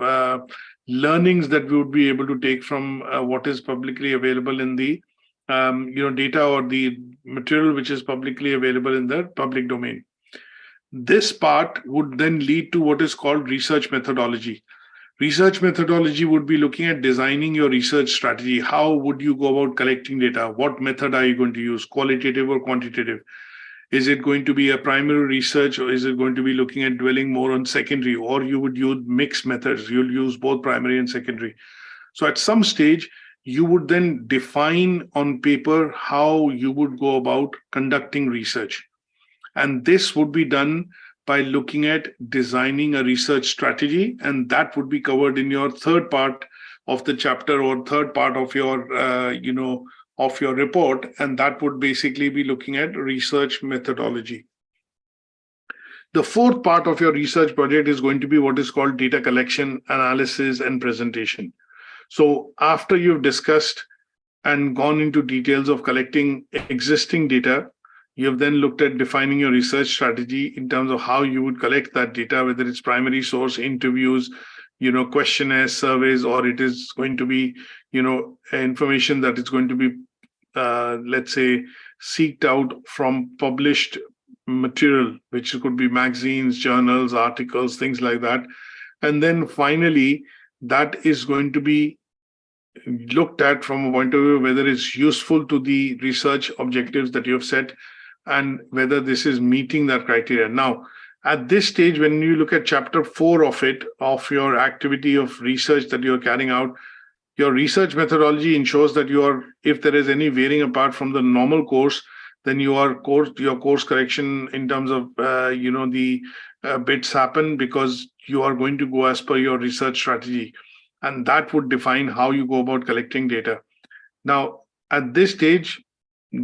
learnings that we would be able to take from what is publicly available in the data or the material which is publicly available in the public domain. This part would then lead to what is called research methodology. Research methodology would be looking at designing your research strategy. How would you go about collecting data? What method are you going to use, qualitative or quantitative? Is it going to be a primary research, or is it going to be looking at dwelling more on secondary, or you would use mixed methods? You'll use both primary and secondary. So at some stage, you would then define on paper how you would go about conducting research. And this would be done by looking at designing a research strategy, and that would be covered in your third part of the chapter or third part of your of your report, and that would basically be looking at research methodology. The fourth part of your research project is going to be what is called data collection, analysis, and presentation. So after you've discussed and gone into details of collecting existing data, you have then looked at defining your research strategy in terms of how you would collect that data, whether it's primary source, interviews, questionnaires, surveys, or it is going to be, information that is going to be, let's say, seeked out from published material, which could be magazines, journals, articles, things like that. And then finally, that is going to be looked at from a point of view whether it's useful to the research objectives that you have set and whether this is meeting that criteria. Now, at this stage, when you look at chapter 4 of your activity of research that you're carrying out, your research methodology ensures that if there is any veering apart from the normal course, then your course correction in terms of the bits happen, because you are going to go as per your research strategy, and that would define how you go about collecting data. Now, at this stage,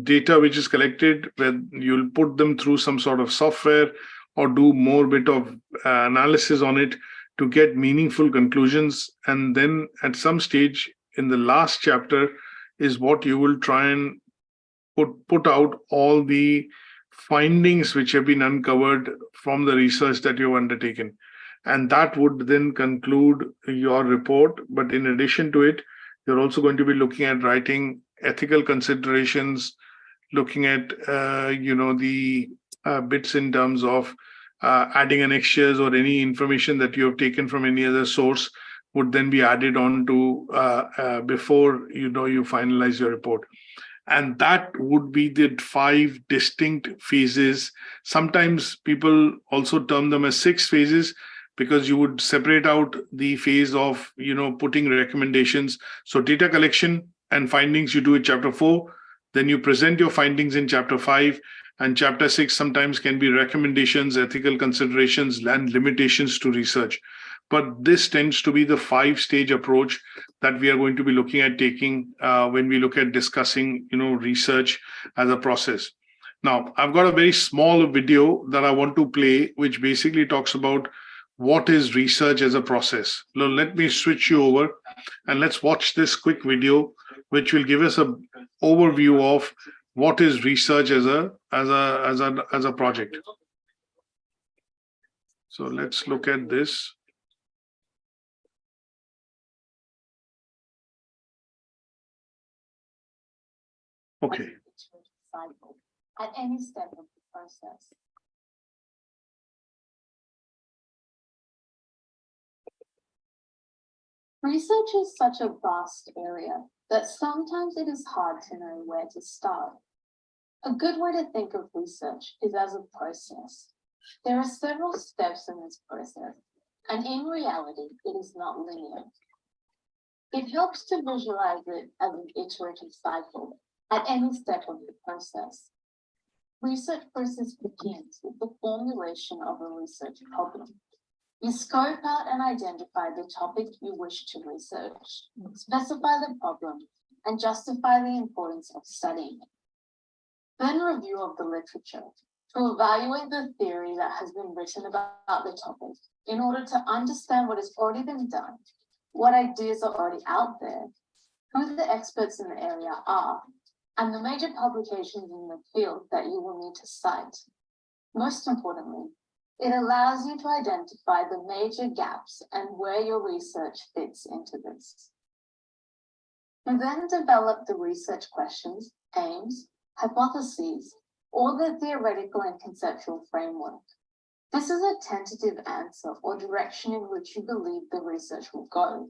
data which is collected, where you'll put them through some sort of software or do more bit of analysis on it to get meaningful conclusions. And then at some stage in the last chapter is what you will try and put out all the findings which have been uncovered from the research that you've undertaken. And that would then conclude your report. But in addition to it, you're also going to be looking at writing ethical considerations, looking at the bits in terms of adding annexures or any information that you have taken from any other source would then be added on to before you finalize your report. And that would be the 5 distinct phases. Sometimes people also term them as 6 phases, because you would separate out the phase of putting recommendations. So data collection and findings you do in chapter 4, then you present your findings in chapter 5, and chapter 6 sometimes can be recommendations, ethical considerations, and limitations to research. But this tends to be the 5-stage approach that we are going to be looking at taking when we look at discussing research as a process. Now, I've got a very small video that I want to play, which basically talks about what is research as a process. Now, let me switch you over and let's watch this quick video, which will give us an overview of what is research as a project. So let's look at this. Okay. At any step of the process. Research is such a vast area that sometimes it is hard to know where to start. A good way to think of research is as a process. There are several steps in this process, and in reality, it is not linear. It helps to visualize it as an iterative cycle at any step of the process. Research process begins with the formulation of a research problem. You scope out and identify the topic you wish to research, specify the problem, and justify the importance of studying it. Then review of the literature to evaluate the theory that has been written about the topic in order to understand what has already been done, what ideas are already out there, who the experts in the area are, and the major publications in the field that you will need to cite. Most importantly, it allows you to identify the major gaps and where your research fits into this. You then develop the research questions, aims, hypotheses, or the theoretical and conceptual framework. This is a tentative answer or direction in which you believe the research will go.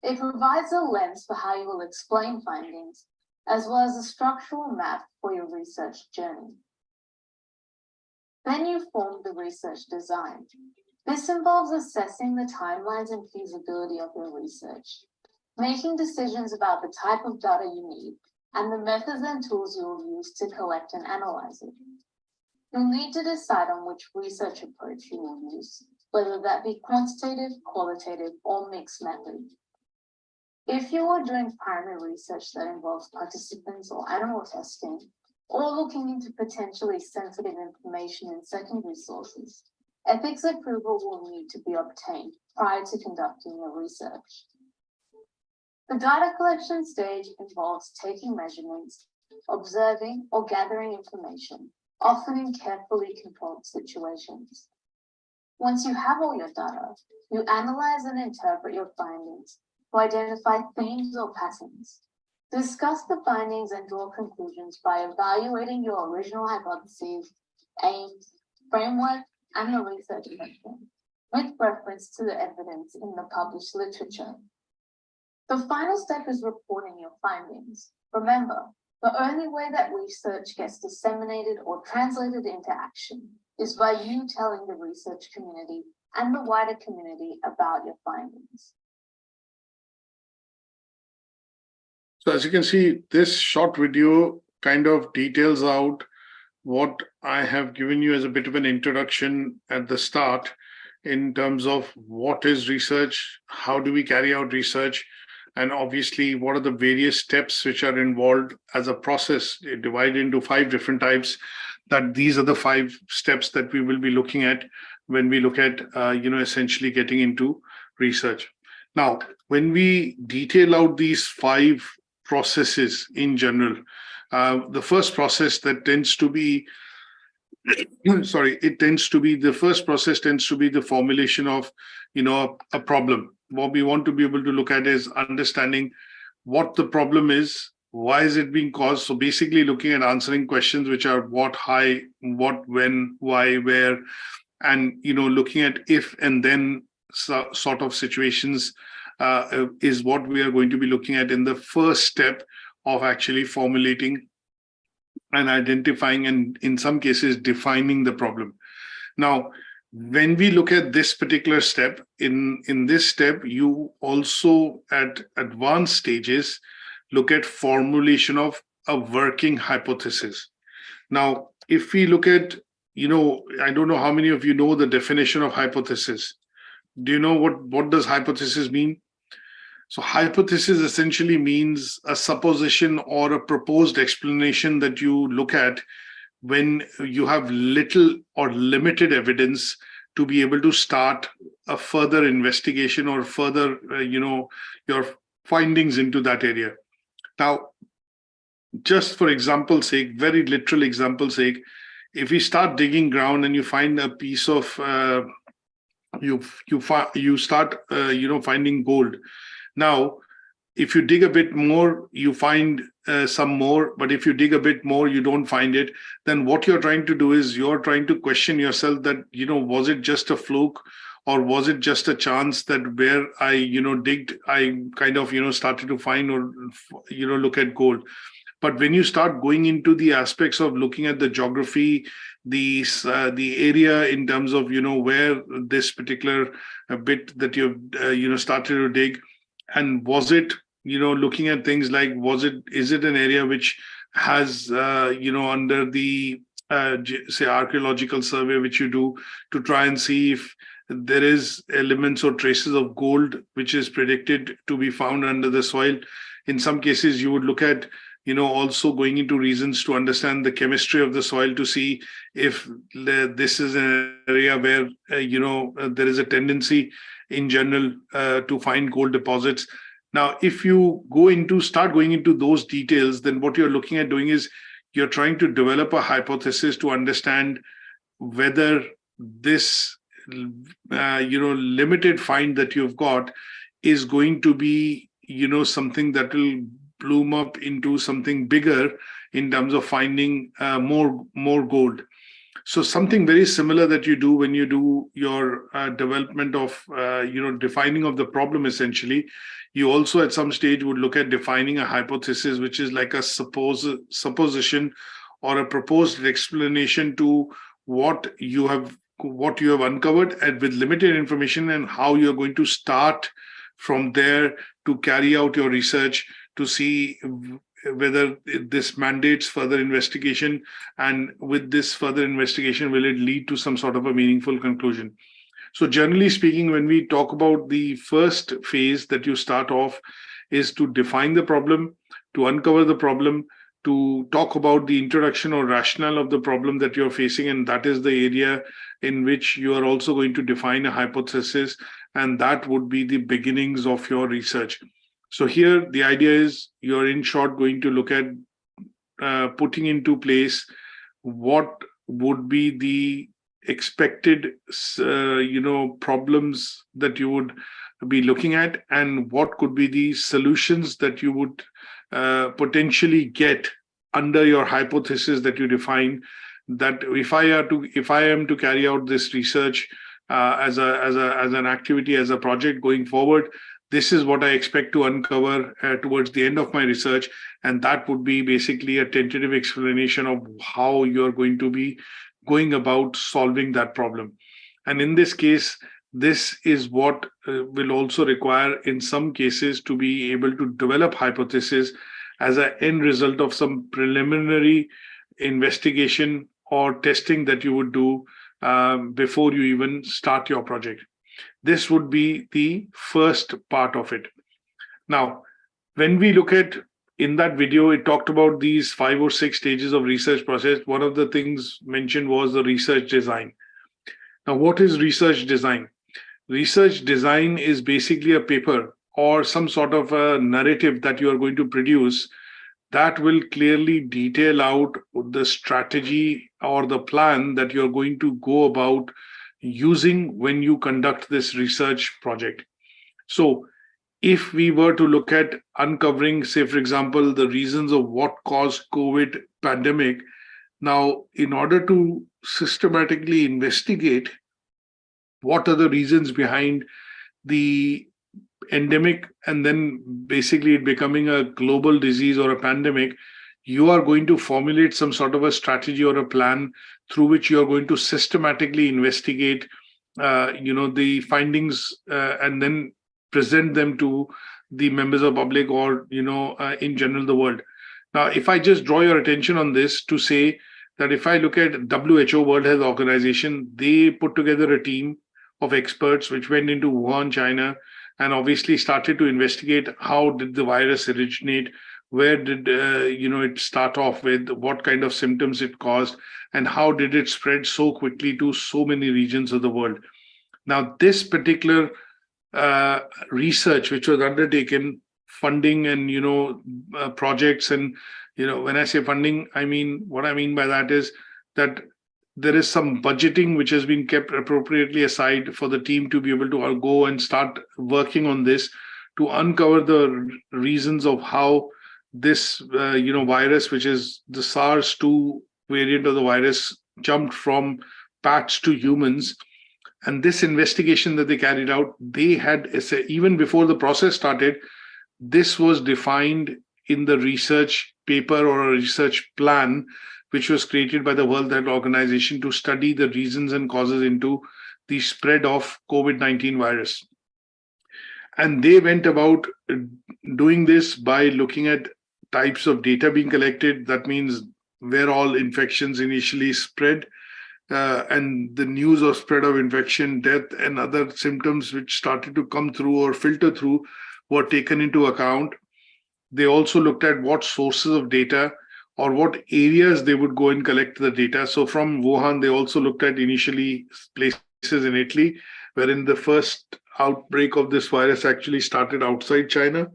It provides a lens for how you will explain findings, as well as a structural map for your research journey. Then you form the research design. This involves assessing the timelines and feasibility of your research, making decisions about the type of data you need, and the methods and tools you will use to collect and analyze it. You'll need to decide on which research approach you will use, whether that be quantitative, qualitative, or mixed method. If you are doing primary research that involves participants or animal testing, or looking into potentially sensitive information in secondary sources, ethics approval will need to be obtained prior to conducting your research. The data collection stage involves taking measurements, observing or gathering information, often in carefully controlled situations. Once you have all your data, you analyze and interpret your findings to identify themes or patterns. Discuss the findings and draw conclusions by evaluating your original hypotheses, aims, framework, and the research question, with reference to the evidence in the published literature. The final step is reporting your findings. Remember, the only way that research gets disseminated or translated into action is by you telling the research community and the wider community about your findings. So as you can see, this short video kind of details out what I have given you as a bit of an introduction at the start in terms of what is research, how do we carry out research, and obviously what are the various steps which are involved as a process divided into 5 different types. That these are the 5 steps that we will be looking at when we look at essentially getting into research. Now, when we detail out these 5 processes in general, the first process that tends to be the first process tends to be the formulation of a problem. What we want to be able to look at is understanding what the problem is, why is it being caused. So basically looking at answering questions which are what, how, what, when, why, where, and looking at if and then sort of situations is what we are going to be looking at in the first step of actually formulating and identifying, and in some cases defining the problem. Now, when we look at this particular step, in this step, you also at advanced stages look at formulation of a working hypothesis. Now, if we look at, I don't know how many of you know the definition of hypothesis. Do you know what does hypothesis mean? So hypothesis essentially means a supposition or a proposed explanation that you look at when you have little or limited evidence to be able to start a further investigation or further, your findings into that area. Now, just for example's sake, very literal example's sake, if we start digging ground and you find a piece of, you start, finding gold. Now, if you dig a bit more, you find some more, but if you dig a bit more, you don't find it, then what you're trying to do is you're trying to question yourself that, was it just a fluke, or was it just a chance that where I, digged, I kind of, started to find or, look at gold. But when you start going into the aspects of looking at the geography, the area in terms of, where this particular bit that you've, started to dig, and was it, looking at things like, is it an area which has, under the, say, archaeological survey, which you do to try and see if there is elements or traces of gold, which is predicted to be found under the soil. In some cases, you would look at, also going into reasons to understand the chemistry of the soil to see if this is an area where, there is a tendency in general to find gold deposits. Now, if you start going into those details, then what you're looking at doing is you're trying to develop a hypothesis to understand whether this, limited find that you've got is going to be, something that will bloom up into something bigger in terms of finding more gold. So something very similar that you do when you do your development of, defining of the problem, essentially, you also at some stage would look at defining a hypothesis, which is like a supposition or a proposed explanation to what you have uncovered and with limited information, and how you're going to start from there to carry out your research to see whether this mandates further investigation, and with this further investigation, will it lead to some sort of a meaningful conclusion. So generally speaking, when we talk about the first phase that you start off is to define the problem, to uncover the problem, to talk about the introduction or rationale of the problem that you're facing, and that is the area in which you are also going to define a hypothesis, and that would be the beginnings of your research. So here, the idea is you're in short going to look at putting into place what would be the expected, problems that you would be looking at, and what could be the solutions that you would potentially get under your hypothesis that you define. That if I am to carry out this research as an activity, as a project going forward, this is what I expect to uncover towards the end of my research. And that would be basically a tentative explanation of how you're going to be going about solving that problem. And in this case, this is what will also require in some cases to be able to develop hypothesis as an end result of some preliminary investigation or testing that you would do before you even start your project. This would be the first part of it. Now, when we look at in that video, it talked about these 5 or 6 stages of research process. One of the things mentioned was the research design. Now, what is research design? Research design is basically a paper or some sort of a narrative that you are going to produce that will clearly detail out the strategy or the plan that you're going to go about using when you conduct this research project. So if we were to look at uncovering, say, for example, the reasons of what caused COVID pandemic, now, in order to systematically investigate what are the reasons behind the endemic and then basically it becoming a global disease or a pandemic, you are going to formulate some sort of a strategy or a plan through which you are going to systematically investigate, the findings and then present them to the members of public or, in general, the world. Now, if I just draw your attention on this to say that if I look at WHO, World Health Organization, they put together a team of experts which went into Wuhan, China, and obviously started to investigate how did the virus originate, where did it start off with, what kind of symptoms it caused, and how did it spread so quickly to so many regions of the world. Now, this particular research which was undertaken, funding and projects, and when I say funding, what I mean by that is that there is some budgeting which has been kept appropriately aside for the team to be able to go and start working on this to uncover the reasons of how this virus, which is the SARS-2 variant of the virus, jumped from bats to humans, And this investigation that they carried out, they had, even before the process started, this was defined in the research paper or a research plan, which was created by the World Health Organization to study the reasons and causes into the spread of COVID-19 virus. And they went about doing this by looking at types of data being collected. That means where all infections initially spread, and the news of spread of infection, death, and other symptoms which started to come through or filter through were taken into account. They also looked at what sources of data or what areas they would go and collect the data. So from Wuhan, they also looked at initially places in Italy, wherein the first outbreak of this virus actually started outside China.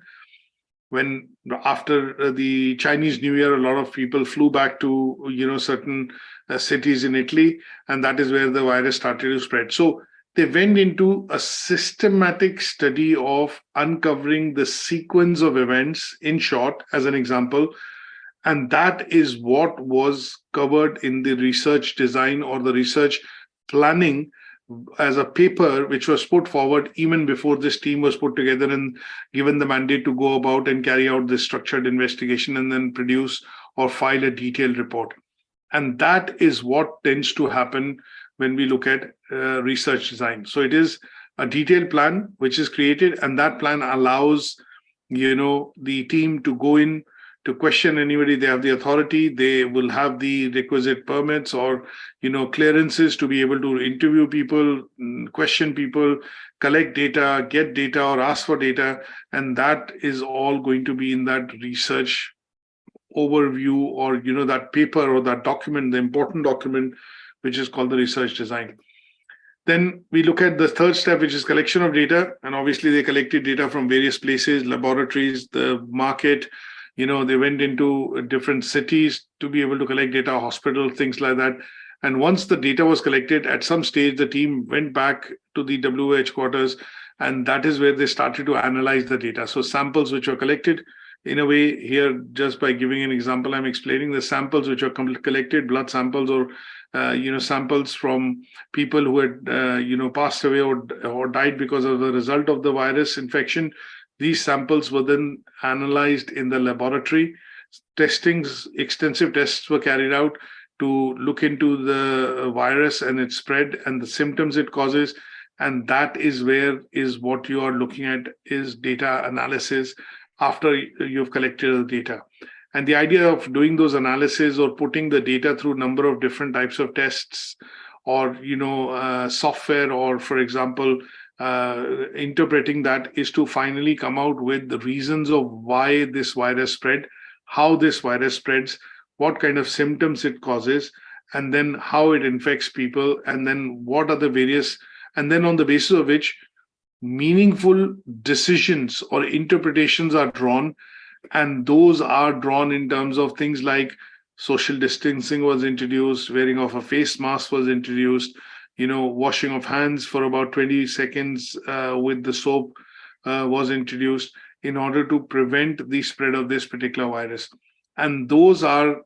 When after the Chinese New Year, a lot of people flew back to certain cities in Italy, and that is where the virus started to spread. So they went into a systematic study of uncovering the sequence of events, in short, as an example, and that is what was covered in the research design or the research planning as a paper, which was put forward even before this team was put together and given the mandate to go about and carry out this structured investigation and then produce or file a detailed report. And that is what tends to happen when we look at research design. So it is a detailed plan which is created, and that plan allows the team to go in to question anybody. They have the authority. They will have the requisite permits or clearances to be able to interview people, question people, collect data, get data, or ask for data, and that is all going to be in that research overview or that paper or that document, the important document, which is called the research design. Then we look at the third step, which is collection of data, and obviously they collected data from various places, laboratories, the market. They went into different cities to be able to collect data, hospitals, things like that. And once the data was collected, at some stage, the team went back to the WHO headquarters, and that is where they started to analyze the data. So samples which were collected, in a way here, just by giving an example, I'm explaining the samples which were collected, blood samples or samples from people who had passed away or died because of the result of the virus infection. These samples were then analyzed in the laboratory. Extensive tests were carried out to look into the virus and its spread and the symptoms it causes. And that is what you are looking at is data analysis after you've collected the data. And the idea of doing those analysis or putting the data through a number of different types of tests or, software or, for example, interpreting that is to finally come out with the reasons of why this virus spread, how this virus spreads, what kind of symptoms it causes, and then how it infects people, and then what are the various, and then on the basis of which meaningful decisions or interpretations are drawn. And those are drawn in terms of things like social distancing was introduced, wearing of a face mask was introduced, washing of hands for about 20 seconds with the soap was introduced in order to prevent the spread of this particular virus. And those are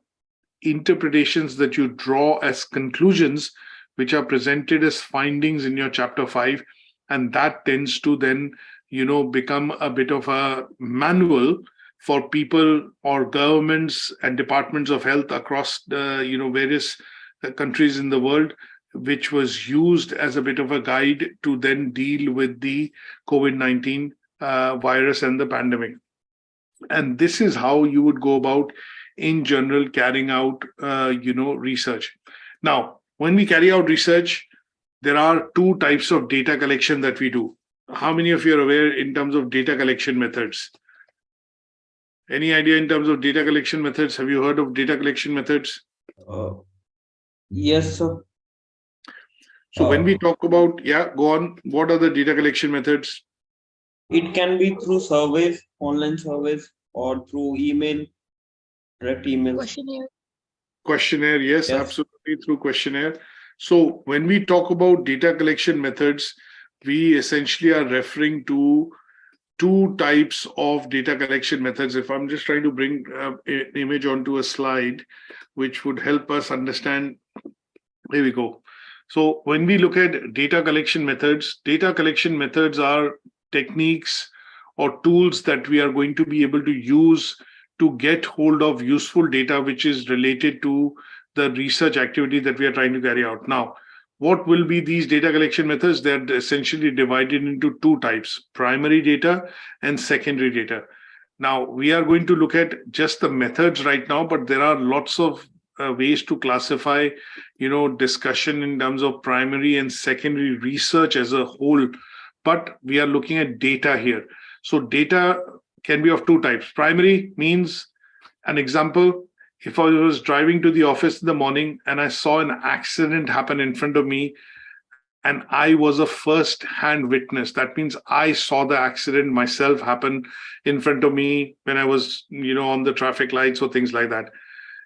interpretations that you draw as conclusions, which are presented as findings in your chapter 5. And that tends to then, become a bit of a manual for people or governments and departments of health across the, various countries in the world, which was used as a bit of a guide to then deal with the COVID-19 virus and the pandemic. And this is how you would go about, in general, carrying out, research. Now, when we carry out research, there are two types of data collection that we do. How many of you are aware in terms of data collection methods? Any idea in terms of data collection methods? Have you heard of data collection methods? Yes, sir. So when we talk about, go on. What are the data collection methods? It can be through surveys, online surveys, or through email, direct email. Questionnaire, yes, absolutely, through questionnaire. So when we talk about data collection methods, we essentially are referring to two types of data collection methods. If I'm just trying to bring an image onto a slide, which would help us understand. Here we go. So when we look at data collection methods are techniques or tools that we are going to be able to use to get hold of useful data which is related to the research activity that we are trying to carry out. Now, what will be these data collection methods? They're essentially divided into two types: primary data and secondary data. Now, we are going to look at just the methods right now, but there are lots of ways to classify, discussion in terms of primary and secondary research as a whole. But we are looking at data here. So data can be of two types. Primary means, an example, if I was driving to the office in the morning and I saw an accident happen in front of me, and I was a first-hand witness. That means I saw the accident myself happen in front of me when I was, on the traffic lights or things like that.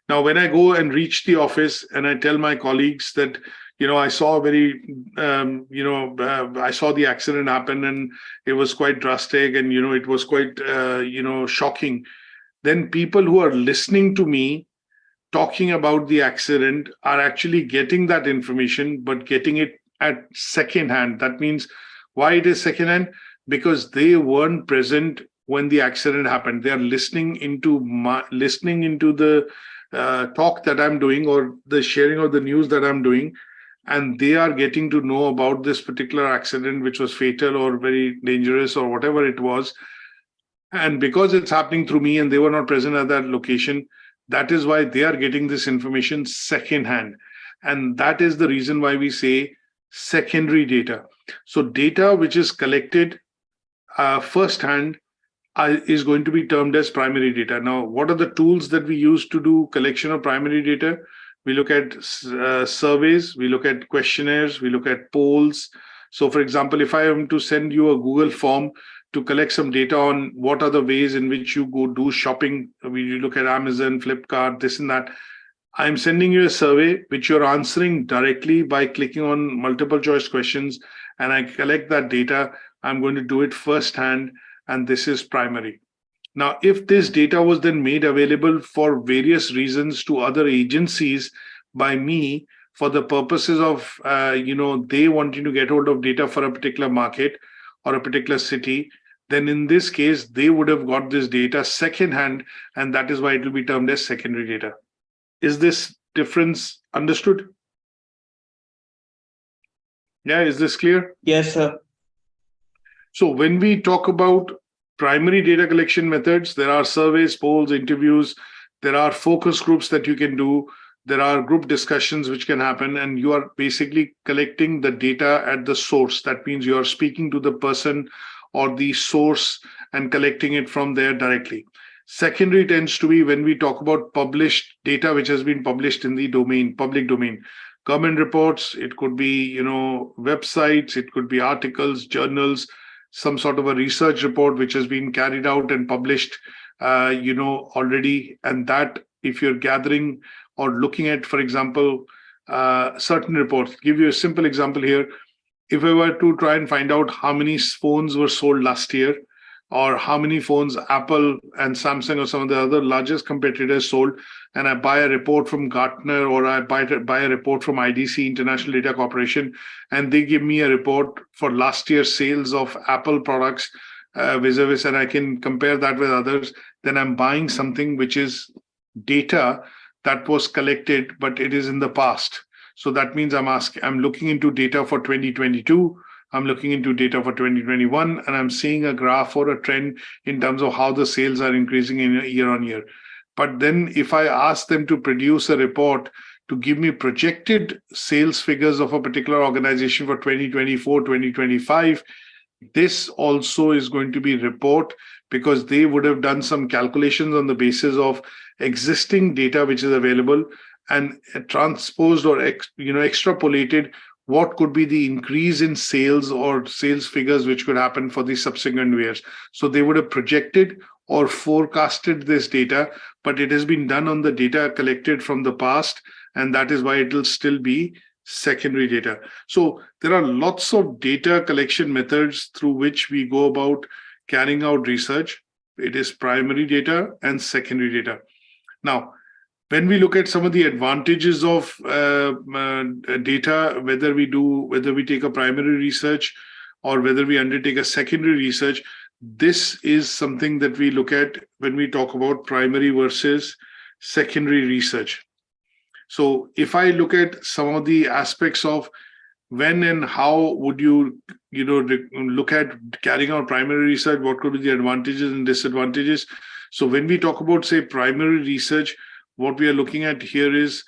Now, when I go and reach the office and I tell my colleagues that, I saw I saw the accident happen and it was quite drastic and, it was quite, shocking, then people who are listening to me talking about the accident are actually getting that information, but getting it at second hand. That means, why it is second hand? Because they weren't present when the accident happened. They are listening into the talk that I'm doing or the sharing of the news that I'm doing, and they are getting to know about this particular accident, which was fatal or very dangerous or whatever it was. And because it's happening through me and they were not present at that location, that is why they are getting this information secondhand. And that is the reason why we say secondary data. So data which is collected firsthand is going to be termed as primary data. Now, what are the tools that we use to do collection of primary data? We look at surveys, we look at questionnaires, we look at polls. So for example, if I am to send you a Google form to collect some data on what are the ways in which you go do shopping, we look at Amazon, Flipkart, this and that. I'm sending you a survey which you're answering directly by clicking on multiple choice questions, and I collect that data. I'm going to do it firsthand, and this is primary. Now, if this data was then made available for various reasons to other agencies by me for the purposes of, they wanting to get hold of data for a particular market or a particular city, then in this case, they would have got this data secondhand, and that is why it will be termed as secondary data. Is this difference understood? Yeah, is this clear? Yes, sir. So when we talk about primary data collection methods, there are surveys, polls, interviews, there are focus groups that you can do, there are group discussions which can happen, and you are basically collecting the data at the source. That means you are speaking to the person or the source and collecting it from there directly. Secondary tends to be when we talk about published data which has been published in the public domain. Government reports, it could be, websites, it could be articles, journals, some sort of a research report which has been carried out and published, already. And that, if you're gathering or looking at, for example, certain reports, give you a simple example here. If I were to try and find out how many phones were sold last year, or how many phones Apple and Samsung or some of the other largest competitors sold, and I buy a report from Gartner or I buy a report from IDC, International Data Corporation, and they give me a report for last year's sales of Apple products vis-a-vis, and I can compare that with others, then I'm buying something which is data that was collected, but it is in the past. So that means I'm looking into data for 2022, I'm looking into data for 2021, and I'm seeing a graph or a trend in terms of how the sales are increasing in year on year. But then if I ask them to produce a report to give me projected sales figures of a particular organization for 2024, 2025, this also is going to be report, because they would have done some calculations on the basis of existing data which is available and transposed or extrapolated what could be the increase in sales or sales figures which could happen for the subsequent years. So they would have projected or forecasted this data, but it has been done on the data collected from the past, and that is why it will still be secondary data. So there are lots of data collection methods through which we go about carrying out research. It is primary data and secondary data. Now, When we look at some of the advantages of data, whether we take a primary research or whether we undertake a secondary research, this is something that we look at when we talk about primary versus secondary research. So if I look at some of the aspects of when and how would you look at carrying out primary research, what could be the advantages and disadvantages? So when we talk about, say, primary research, what we are looking at here is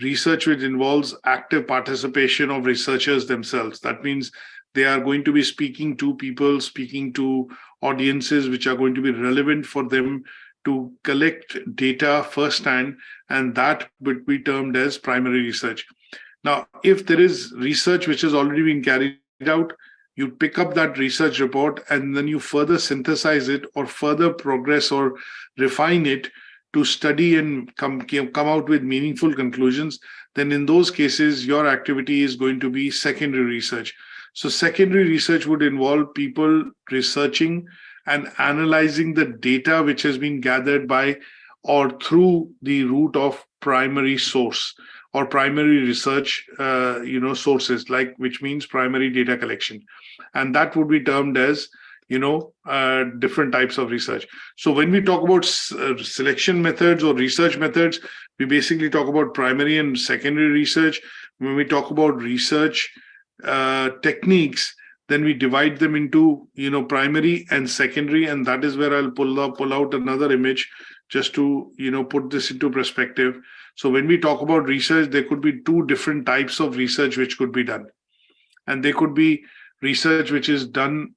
research which involves active participation of researchers themselves. That means they are going to be speaking to people, speaking to audiences which are going to be relevant for them to collect data firsthand, and that would be termed as primary research. Now, if there is research which has already been carried out, you pick up that research report and then you further synthesize it or further progress or refine it to study and come out with meaningful conclusions. Then in those cases, your activity is going to be secondary research. So secondary research would involve people researching and analyzing the data which has been gathered by or through the route of primary source or primary research sources, like, which means primary data collection. And that would be termed as different types of research. So when we talk about selection methods or research methods, we basically talk about primary and secondary research. When we talk about research techniques, then we divide them into primary and secondary, and that is where I'll pull out another image just to put this into perspective. So when we talk about research, there could be two different types of research which could be done, and there could be research which is done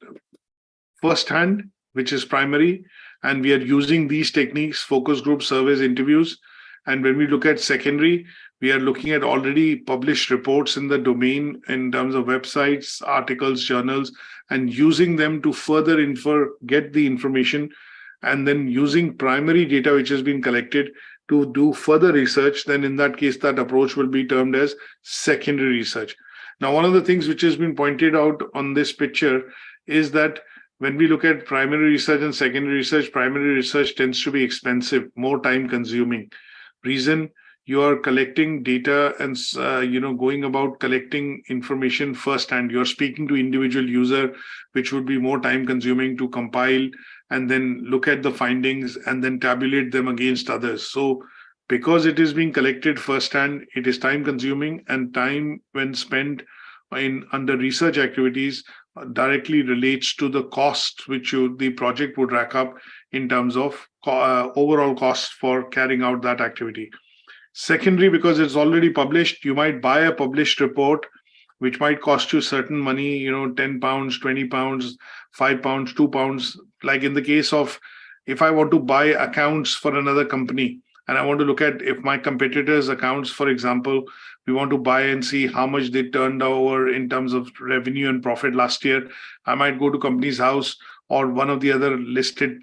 firsthand, which is primary, and we are using these techniques, focus group surveys, interviews. And when we look at secondary, we are looking at already published reports in the domain in terms of websites, articles, journals, and using them to further get the information, and then using primary data which has been collected to do further research. Then in that case, that approach will be termed as secondary research. Now, one of the things which has been pointed out on this picture is that when we look at primary research and secondary research, primary research tends to be expensive, more time consuming. Reason, you are collecting data and going about collecting information firsthand. You're speaking to individual user, which would be more time consuming to compile and then look at the findings and then tabulate them against others. So because it is being collected firsthand, it is time consuming, and time when spent under research activities directly relates to the cost which the project would rack up in terms of overall cost for carrying out that activity. Secondary, because it's already published, you might buy a published report which might cost you certain money, 10 pounds, 20 pounds, 5 pounds, 2 pounds. Like in the case of, if I want to buy accounts for another company and I want to look at if my competitors' accounts, for example, we want to buy and see how much they turned over in terms of revenue and profit last year, I might go to Companies House or one of the other listed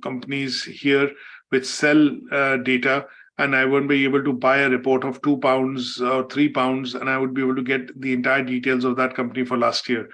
companies here which sell data, and I won't be able to buy a report of 2 pounds or 3 pounds, and I would be able to get the entire details of that company for last year.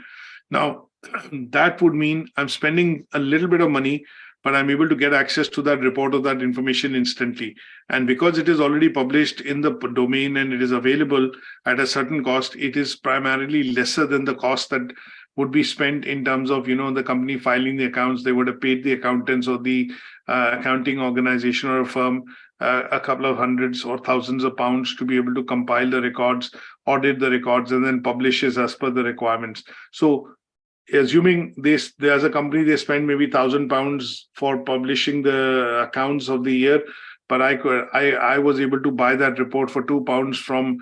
Now, that would mean I'm spending a little bit of money, but I'm able to get access to that report or that information instantly. And because it is already published in the domain and it is available at a certain cost, it is primarily lesser than the cost that would be spent in terms of, the company filing the accounts. They would have paid the accountants or the accounting organization or a firm a couple of hundreds or thousands of pounds to be able to compile the records, audit the records, and then publishes as per the requirements. So assuming this, as a company, they spend maybe £1,000 for publishing the accounts of the year, but I was able to buy that report for £2 from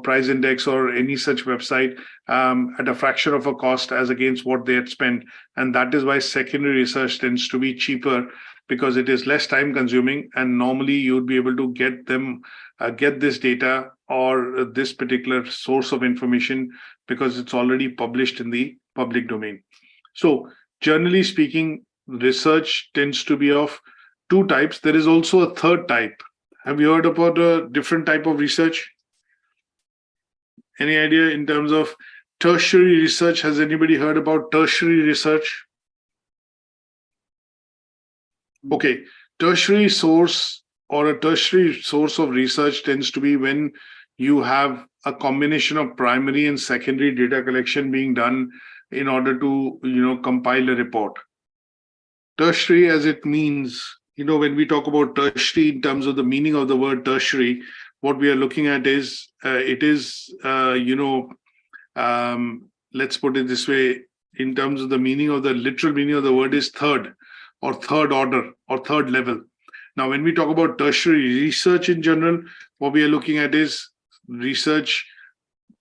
Price Index or any such website at a fraction of a cost as against what they had spent. And that is why secondary research tends to be cheaper, because it is less time consuming, and normally you would be able to get this data or this particular source of information because it's already published in the public domain. So generally speaking, research tends to be of two types. There is also a third type. Have you heard about a different type of research? Any idea in terms of tertiary research? Has anybody heard about tertiary research? Okay, tertiary source or a tertiary source of research tends to be when you have a combination of primary and secondary data collection being done in order to, compile a report. Tertiary, as it means, when we talk about tertiary in terms of the meaning of the word tertiary, what we are looking at is let's put it this way, in terms of the meaning of the literal meaning of the word is third or third order or third level. Now, when we talk about tertiary research in general, what we are looking at is research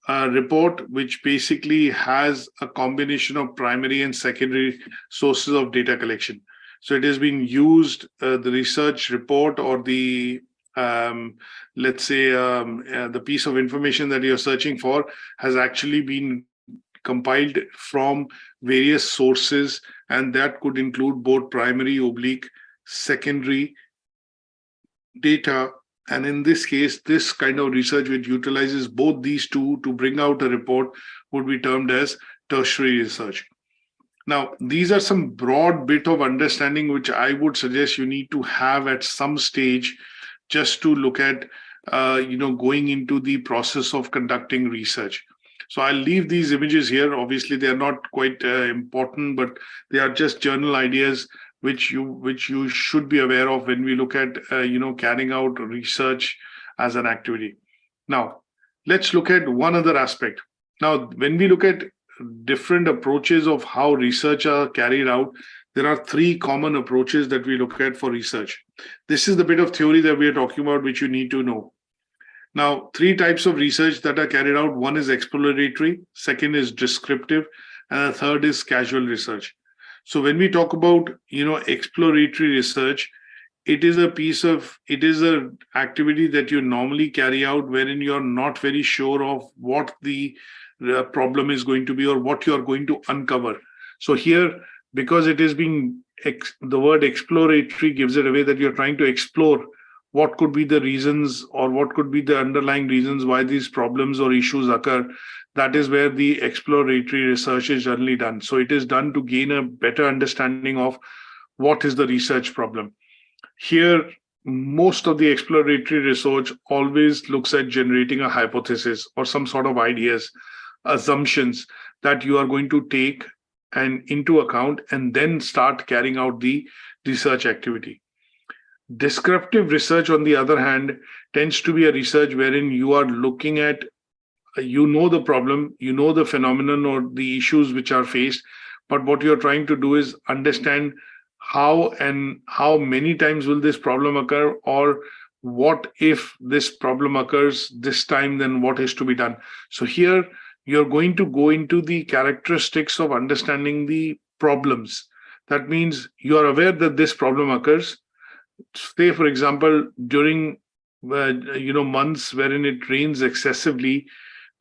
report, which basically has a combination of primary and secondary sources of data collection. So it has been used, the research report or the, the piece of information that you're searching for has actually been compiled from various sources, and that could include both primary / secondary data. And in this case, this kind of research which utilizes both these two to bring out a report would be termed as tertiary research. Now, these are some broad bit of understanding which I would suggest you need to have at some stage just to look at, going into the process of conducting research. So I'll leave these images here. Obviously, they are not quite important, but they are just general ideas which you should be aware of when we look at carrying out research as an activity. Now, let's look at one other aspect. Now, when we look at different approaches of how research are carried out, there are three common approaches that we look at for research. This is the bit of theory that we are talking about, which you need to know. Now, three types of research that are carried out. One is exploratory, second is descriptive, and the third is casual research. So when we talk about, exploratory research, it is an activity that you normally carry out wherein you're not very sure of what the problem is going to be or what you're going to uncover. So here, because it is being, the word exploratory gives it away that you're trying to explore what could be the reasons or what could be the underlying reasons why these problems or issues occur. That is where the exploratory research is generally done. So it is done to gain a better understanding of what is the research problem. Here, most of the exploratory research always looks at generating a hypothesis or some sort of ideas, assumptions that you are going to take and into account and then start carrying out the research activity. Descriptive research, on the other hand, tends to be a research wherein you are looking at, the problem, the phenomenon or the issues which are faced, but what you're trying to do is understand how many times will this problem occur, or what if this problem occurs this time, then what is to be done. So here you're going to go into the characteristics of understanding the problems. That means you are aware that this problem occurs. Say, for example, during months wherein it rains excessively,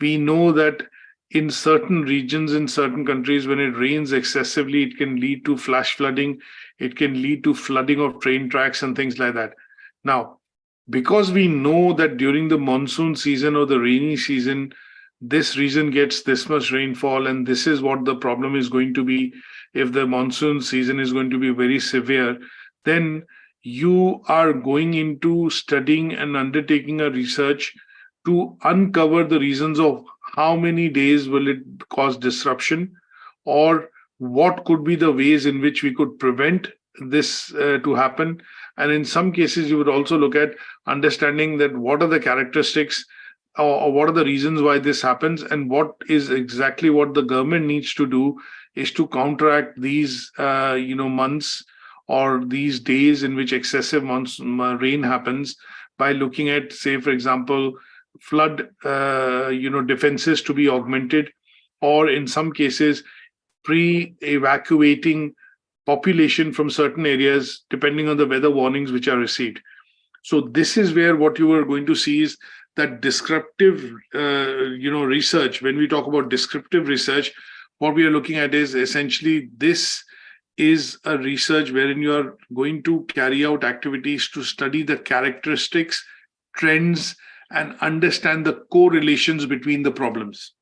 we know that in certain regions, in certain countries, when it rains excessively, it can lead to flash flooding. It can lead to flooding of train tracks and things like that. Now, because we know that during the monsoon season or the rainy season, this region gets this much rainfall, and this is what the problem is going to be. If the monsoon season is going to be very severe, then you are going into studying and undertaking a research to uncover the reasons of how many days will it cause disruption, or what could be the ways in which we could prevent this to happen. And in some cases, you would also look at understanding that what are the characteristics or what are the reasons why this happens, and what is exactly what the government needs to do is to counteract these months or these days in which excessive rain happens, by looking at, say, for example, flood defenses to be augmented, or in some cases pre-evacuating population from certain areas depending on the weather warnings which are received. So this is where what you are going to see is that descriptive research. When we talk about descriptive research, what we are looking at is essentially this is a research wherein you are going to carry out activities to study the characteristics, trends, and understand the correlations between the problems.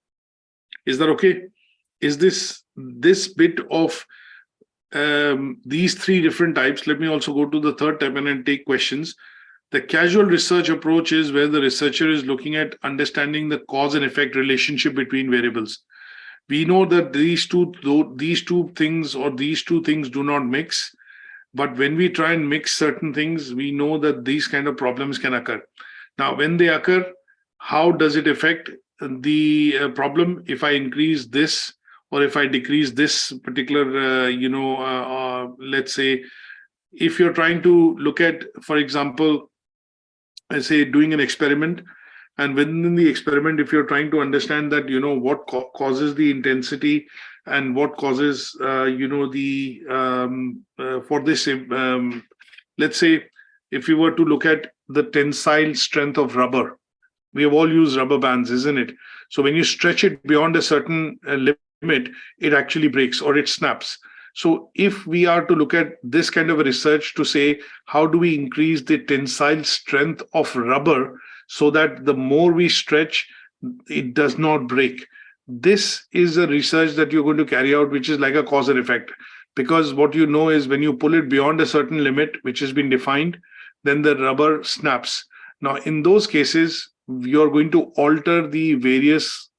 Is that okay? Is this bit of these three different types? Let me also go to the third type and then take questions. The casual research approach is where the researcher is looking at understanding the cause and effect relationship between variables. We know that these two things do not mix, but when we try and mix certain things, we know that these kind of problems can occur. Now, when they occur, how does it affect the problem if I increase this or if I decrease this particular, let's say, if you're trying to look at, for example, I say doing an experiment, and within the experiment, if you're trying to understand that, what causes the intensity and what causes, for this, let's say, if you were to look at the tensile strength of rubber, we have all used rubber bands, isn't it? So when you stretch it beyond a certain limit, it actually breaks or it snaps. So if we are to look at this kind of a research to say, how do we increase the tensile strength of rubber so that the more we stretch, it does not break? This is a research that you're going to carry out, which is like a cause and effect. Because what you know is when you pull it beyond a certain limit, which has been defined, then the rubber snaps. Now, in those cases, you're going to alter the various,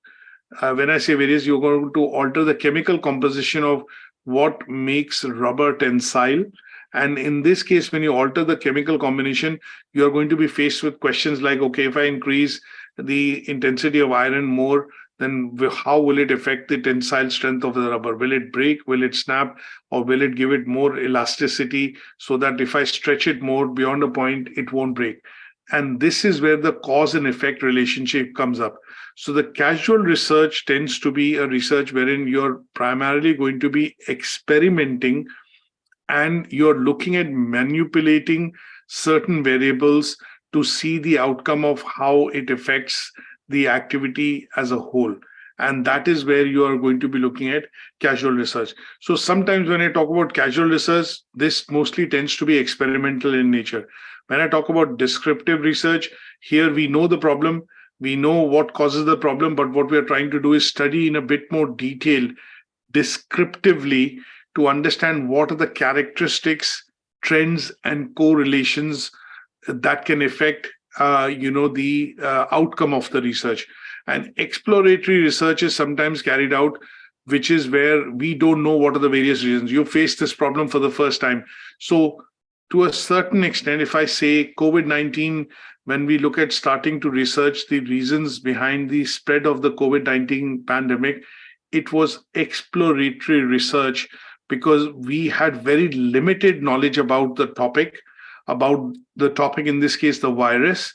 when I say various, you're going to alter the chemical composition of what makes rubber tensile. And in this case, when you alter the chemical combination, you're going to be faced with questions like, okay, if I increase the intensity of iron more, then how will it affect the tensile strength of the rubber? Will it break? Will it snap? Or will it give it more elasticity so that if I stretch it more beyond a point, it won't break? And this is where the cause and effect relationship comes up. So the casual research tends to be a research wherein you're primarily going to be experimenting and you're looking at manipulating certain variables to see the outcome of how it affects the activity as a whole. And that is where you are going to be looking at casual research. So sometimes when I talk about casual research, this mostly tends to be experimental in nature. When I talk about descriptive research, here we know the problem, we know what causes the problem, but what we are trying to do is study in a bit more detail, descriptively, to understand what are the characteristics, trends, and correlations that can affect, the outcome of the research. And exploratory research is sometimes carried out, which is where we don't know what are the various reasons. You face this problem for the first time. So to a certain extent, if I say COVID-19, when we look at starting to research the reasons behind the spread of the COVID-19 pandemic, it was exploratory research because we had very limited knowledge about the topic in this case, the virus,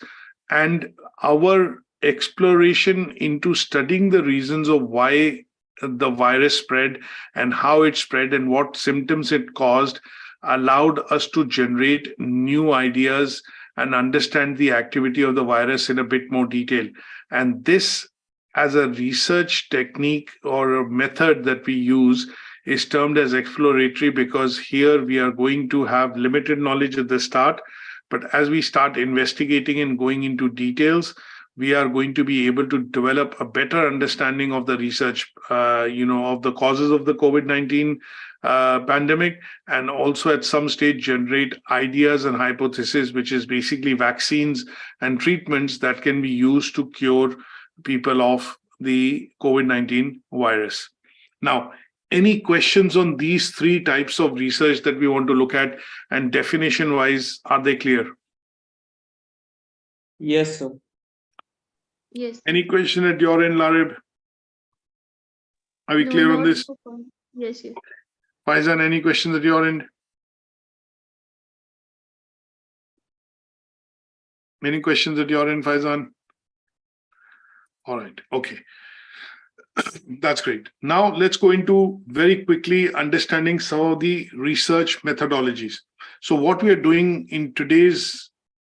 and our exploration into studying the reasons of why the virus spread and how it spread and what symptoms it caused allowed us to generate new ideas and understand the activity of the virus in a bit more detail. And this, as a research technique or a method that we use, is termed as exploratory because here we are going to have limited knowledge at the start. But as we start investigating and going into details, we are going to be able to develop a better understanding of the research, of the causes of the COVID-19 pandemic, and also at some stage generate ideas and hypotheses, which is basically vaccines and treatments that can be used to cure people of the COVID-19 virus. Now, any questions on these three types of research that we want to look at, and definition-wise, are they clear? Yes, sir. Yes. Any question at your end, Larib? Are we clear on this? Yes, yes. Faizan, any questions at your end? Any questions at your end, Faizan? All right, okay. That's great. Now let's go into very quickly understanding some of the research methodologies. So what we are doing in today's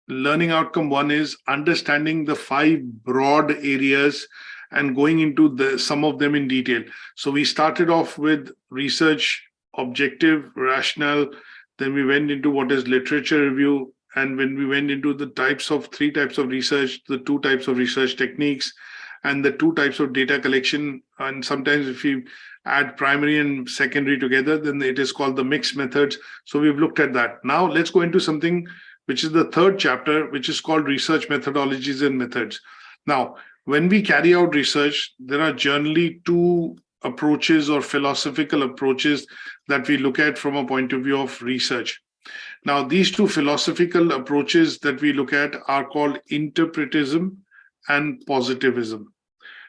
learning outcome 1 is understanding the 5 broad areas and going into some of them in detail. So we started off with research, objective, rational, then we went into what is literature review, and when we went into the 3 types of research, the 2 types of research techniques, and the 2 types of data collection. And sometimes if you add primary and secondary together, then it is called the mixed methods. So we've looked at that. Now let's go into something which is the third chapter, which is called Research Methodologies and Methods. Now, when we carry out research, there are generally two approaches or philosophical approaches that we look at from a point of view of research. Now, these two philosophical approaches that we look at are called interpretism and positivism.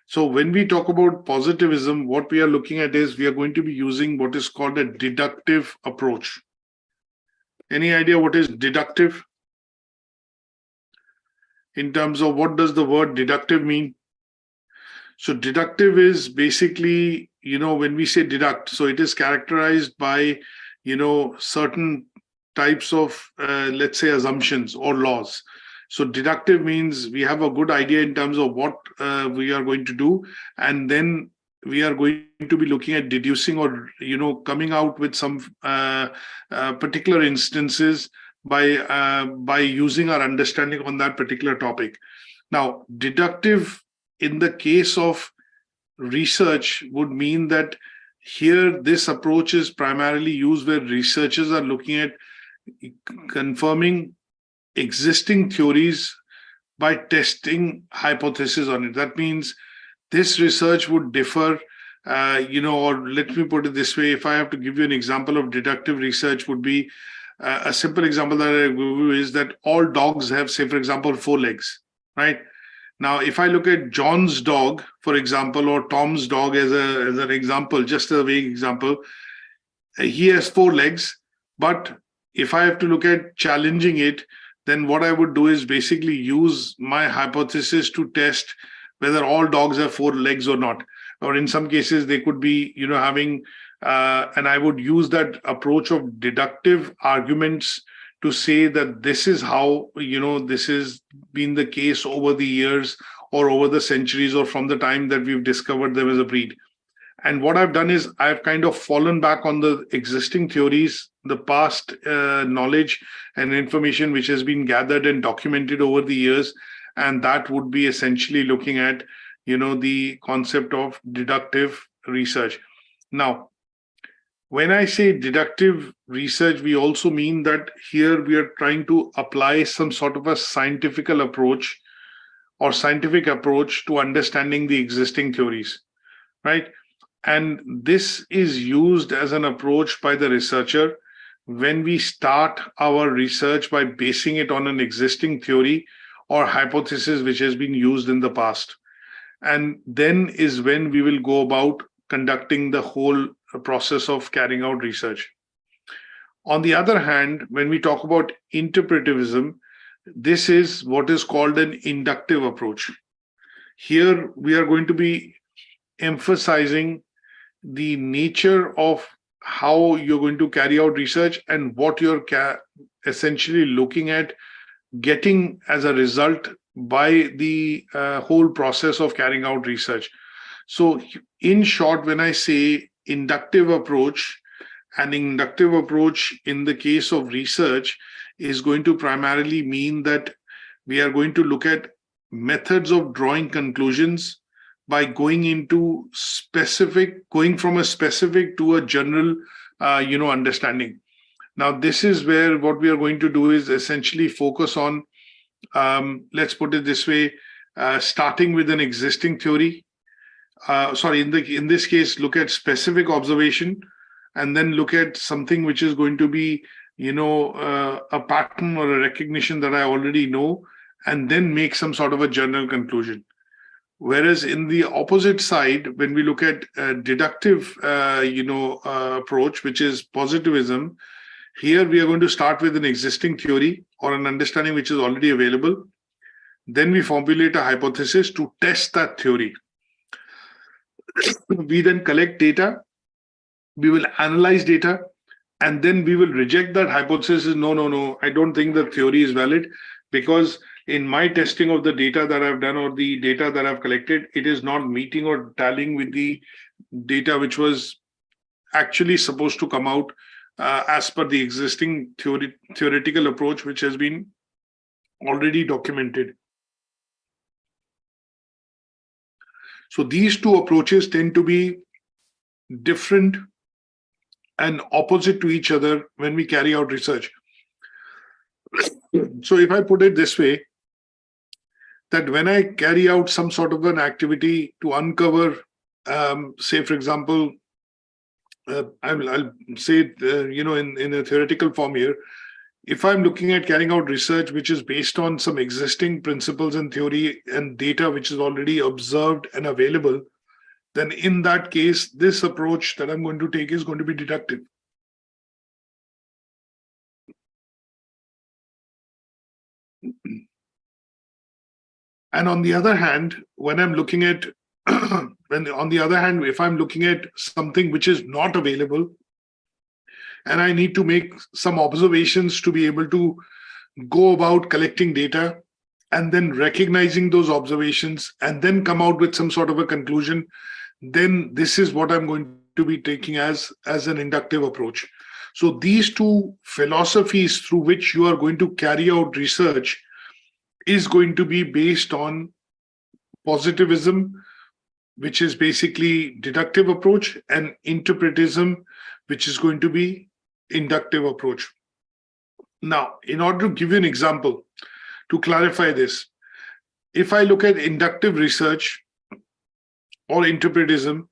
So when we talk about positivism, what we are looking at is we are going to be using what is called a deductive approach. Any idea what is deductive? In terms of what does the word deductive mean? So deductive is basically, when we say deduct, so it is characterized by, certain types of, let's say, assumptions or laws. So deductive means we have a good idea in terms of what we are going to do, and then we are going to be looking at deducing or, coming out with some particular instances by using our understanding on that particular topic. Now, deductive in the case of research would mean that here this approach is primarily used where researchers are looking at confirming existing theories by testing hypotheses on it. That means this research would differ, or let me put it this way, if I have to give you an example of deductive research would be, a simple example that I give you is that all dogs have, say, for example, 4 legs, right? Now, if I look at John's dog, for example, or Tom's dog as an example, just a vague example, he has 4 legs, but if I have to look at challenging it, then what I would do is basically use my hypothesis to test whether all dogs have 4 legs or not. Or in some cases, they could be, having, and I would use that approach of deductive arguments to say that this is how, this has been the case over the years or over the centuries or from the time that we've discovered there was a breed. And what I've done is I've kind of fallen back on the existing theories, the past knowledge and information which has been gathered and documented over the years. And that would be essentially looking at, the concept of deductive research. Now, when I say deductive research, we also mean that here we are trying to apply some sort of a scientific approach to understanding the existing theories, right? And this is used as an approach by the researcher when we start our research by basing it on an existing theory or hypothesis which has been used in the past. And then is when we will go about conducting the whole process of carrying out research. On the other hand, when we talk about interpretivism, this is what is called an inductive approach. Here we are going to be emphasizing the nature of how you're going to carry out research and what you're essentially looking at getting as a result by the whole process of carrying out research. So in short, when I say inductive approach, an inductive approach in the case of research is going to primarily mean that we are going to look at methods of drawing conclusions by going from a specific to a general, understanding. Now, this is where what we are going to do is essentially focus on, let's put it this way, starting with an existing theory. In this case, look at specific observation and then look at something which is going to be, a pattern or a recognition that I already know, and then make some sort of a general conclusion. Whereas in the opposite side, when we look at deductive, approach, which is positivism, here we are going to start with an existing theory or an understanding which is already available. Then we formulate a hypothesis to test that theory. We then collect data, we will analyze data, and then we will reject that hypothesis. No, I don't think the theory is valid because in my testing of the data that I've done or the data that I've collected, it is not meeting or tallying with the data which was actually supposed to come out as per the existing theoretical approach, which has been already documented. So these two approaches tend to be different and opposite to each other when we carry out research. So if I put it this way, that when I carry out some sort of an activity to uncover, say, for example, I'll say it, in a theoretical form here, if I'm looking at carrying out research which is based on some existing principles and theory and data which is already observed and available, then in that case, this approach that I'm going to take is going to be deductive. And on the other hand, when I'm looking at, if I'm looking at something which is not available, and I need to make some observations to be able to go about collecting data and then recognizing those observations and then come out with some sort of a conclusion, then this is what I'm going to be taking as an inductive approach. So these two philosophies through which you are going to carry out research is going to be based on positivism, which is basically deductive approach, and interpretism, which is going to be inductive approach. Now, in order to give you an example to clarify this, if I look at inductive research or interpretism,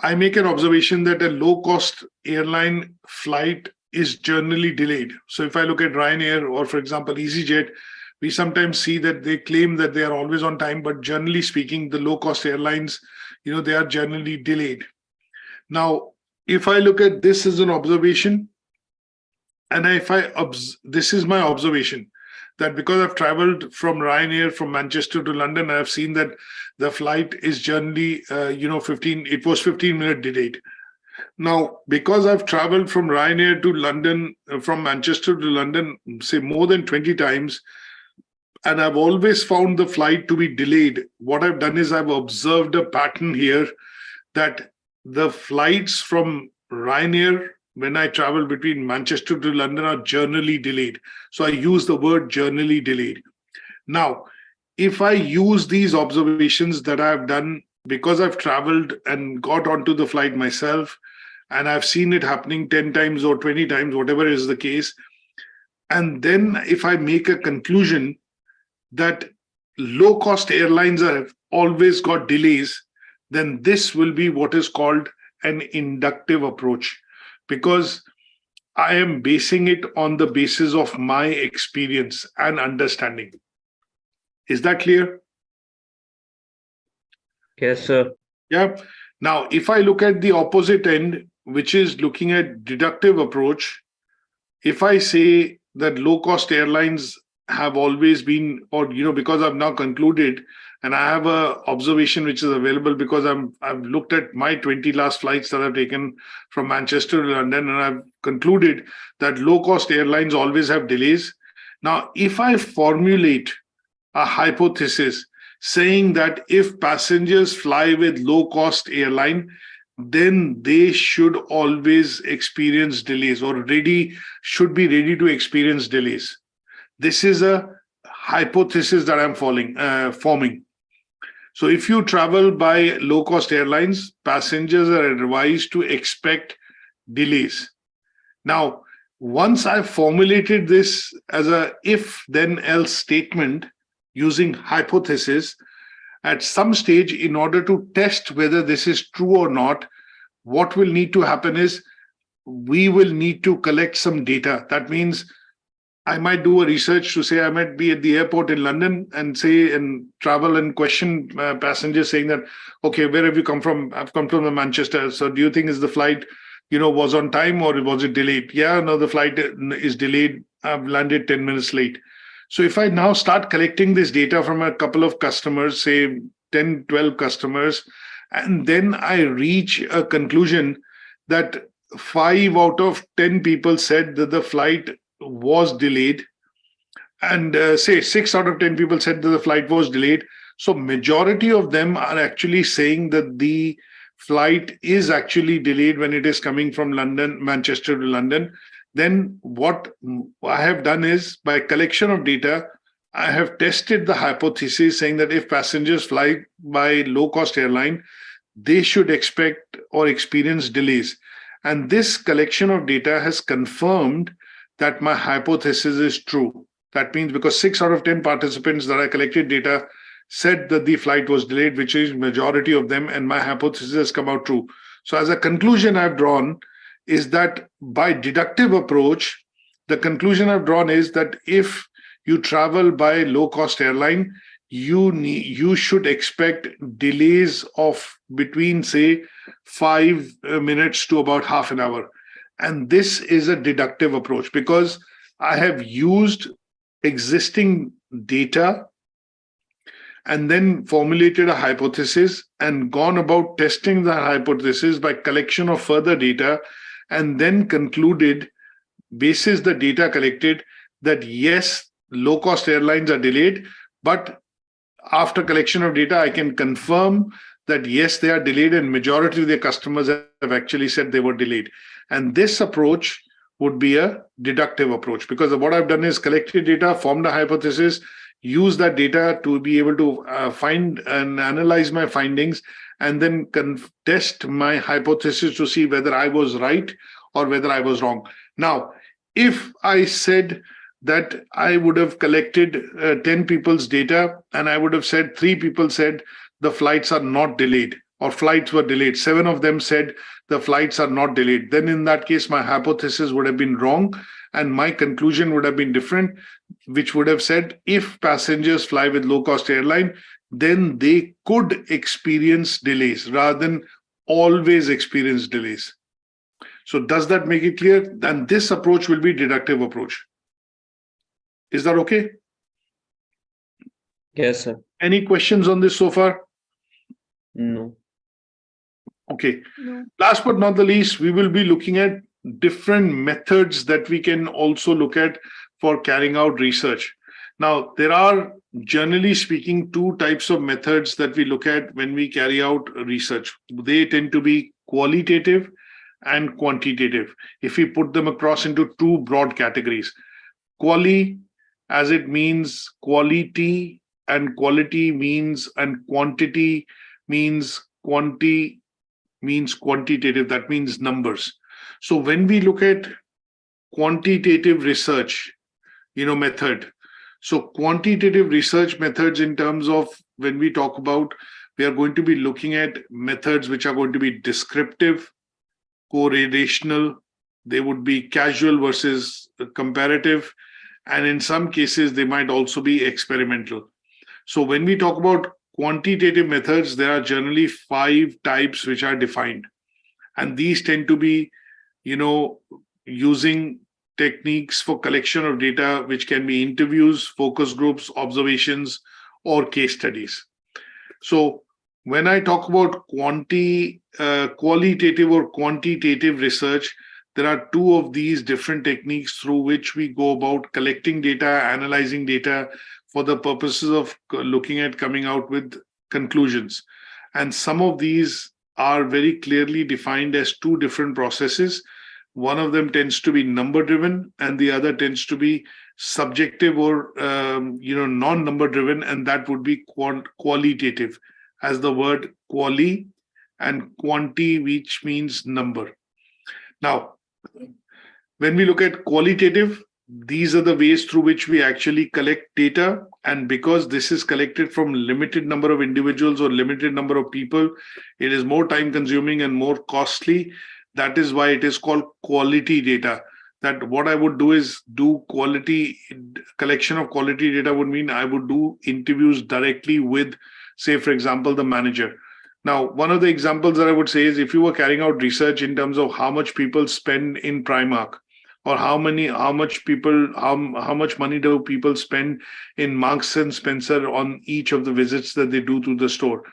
I make an observation that a low-cost airline flight is generally delayed. So if I look at Ryanair or, for example, EasyJet, we sometimes see that they claim that they are always on time, but generally speaking, the low-cost airlines, they are generally delayed. Now, if I look at this as an observation, and this is my observation, that because I've traveled from Ryanair from Manchester to London, I've seen that the flight is generally, 15-minute delayed. Now, because I've traveled from Ryanair to London, from Manchester to London, say more than 20 times, and I've always found the flight to be delayed, what I've done is I've observed a pattern here that the flights from Ryanair, when I travel between Manchester to London, are generally delayed. So I use the word generally delayed. Now, if I use these observations that I've done because I've traveled and got onto the flight myself, and I've seen it happening 10 times or 20 times, whatever is the case, and then if I make a conclusion that low-cost airlines have always got delays, then this will be what is called an inductive approach, because I am basing it on the basis of my experience and understanding. Is that clear? Yes, sir. Yeah. Now, if I look at the opposite end, which is looking at deductive approach, if I say that low-cost airlines have always been, or because I've now concluded, and I have a observation which is available because I've looked at my 20 last flights that I've taken from Manchester to London, and I've concluded that low-cost airlines always have delays. Now, if I formulate a hypothesis saying that if passengers fly with low-cost airline, then they should always experience delays, or should be ready to experience delays. This is a hypothesis that I'm forming. So if you travel by low-cost airlines, passengers are advised to expect delays. Now, once I've formulated this as a if then else statement using hypothesis, at some stage, in order to test whether this is true or not, what will need to happen is we will need to collect some data. That means I might do a research to say I might be at the airport in London and travel and question passengers saying that, okay, where have you come from? I've come from Manchester. So do you think is the flight, was on time or was it delayed? Yeah, no, the flight is delayed. I've landed 10 minutes late. So if I now start collecting this data from a couple of customers, say 10, 12 customers, and then I reach a conclusion that 5 out of 10 people said that the flight was delayed, and say 6 out of 10 people said that the flight was delayed. So majority of them are actually saying that the flight is actually delayed when it is coming from Manchester to London. Then what I have done is, by collection of data, I have tested the hypothesis saying that if passengers fly by low-cost airline, they should expect or experience delays. And this collection of data has confirmed that my hypothesis is true. That means because 6 out of 10 participants that I collected data said that the flight was delayed, which is majority of them, and my hypothesis has come out true. So as a conclusion I've drawn is that by deductive approach, the conclusion I've drawn is that if you travel by low-cost airline, you should expect delays of between, say, 5 minutes to about half an hour. And this is a deductive approach because I have used existing data and then formulated a hypothesis and gone about testing the hypothesis by collection of further data, and then concluded, basis the data collected, that yes, low-cost airlines are delayed, but after collection of data, I can confirm that yes, they are delayed, and majority of their customers have actually said they were delayed. And this approach would be a deductive approach, because what I've done is collected data, formed a hypothesis, use that data to be able to find and analyze my findings, and then test my hypothesis to see whether I was right or whether I was wrong. Now, if I said that I would have collected 10 people's data and I would have said 3 people said the flights are not delayed or flights were delayed, 7 of them said the flights are not delayed, then in that case, my hypothesis would have been wrong and my conclusion would have been different, which would have said if passengers fly with low-cost airline, then they could experience delays rather than always experience delays. So does that make it clear? Then this approach will be deductive approach. Is that okay? Yes, sir. Any questions on this so far? No. Okay. No. Last but not the least, we will be looking at different methods that we can also look at for carrying out research. Now, there are, generally speaking, 2 types of methods that we look at when we carry out research. They tend to be qualitative and quantitative, if we put them across into 2 broad categories. Quali, as it means quality, and quality means, and quantity means quantitative, that means numbers. So when we look at quantitative research, method. So quantitative research methods, in terms of when we talk about, we are going to be looking at methods which are going to be descriptive, correlational, they would be casual versus comparative, and in some cases, they might also be experimental. So when we talk about quantitative methods, there are generally 5 types which are defined. And these tend to be, using techniques for collection of data, which can be interviews, focus groups, observations, or case studies. So when I talk about qualitative or quantitative research, there are 2 of these different techniques through which we go about collecting data, analyzing data for the purposes of looking at coming out with conclusions. And some of these are very clearly defined as 2 different processes. One of them tends to be number driven and the other tends to be subjective or non-number driven, and that would be qualitative, as the word quali, and quanti, which means number. Now, when we look at qualitative, these are the ways through which we actually collect data, and because this is collected from limited number of individuals or limited number of people, it is more time consuming and more costly. That is why it is called quality data. That what I would do is do quality collection of quality data would mean I would do interviews directly with, say, for example, the manager. Now, one of the examples that I would say is if you were carrying out research in terms of how much people spend in Primark, or how much money do people spend in Marks and Spencer on each of the visits that they do to the store.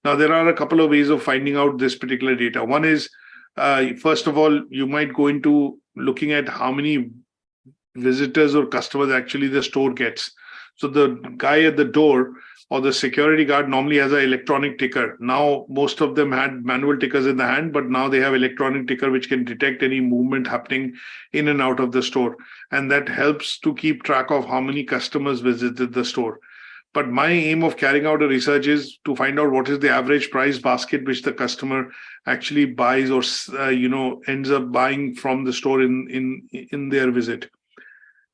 Now, there are a couple of ways of finding out this particular data. One is, first of all, you might go into looking at how many visitors or customers actually the store gets. So the guy at the door or the security guard normally has an electronic ticker. Now, most of them had manual tickers in the hand, but now they have electronic ticker which can detect any movement happening in and out of the store. And that helps to keep track of how many customers visited the store. But my aim of carrying out a research is to find out what is the average price basket which the customer actually buys or ends up buying from the store in their visit.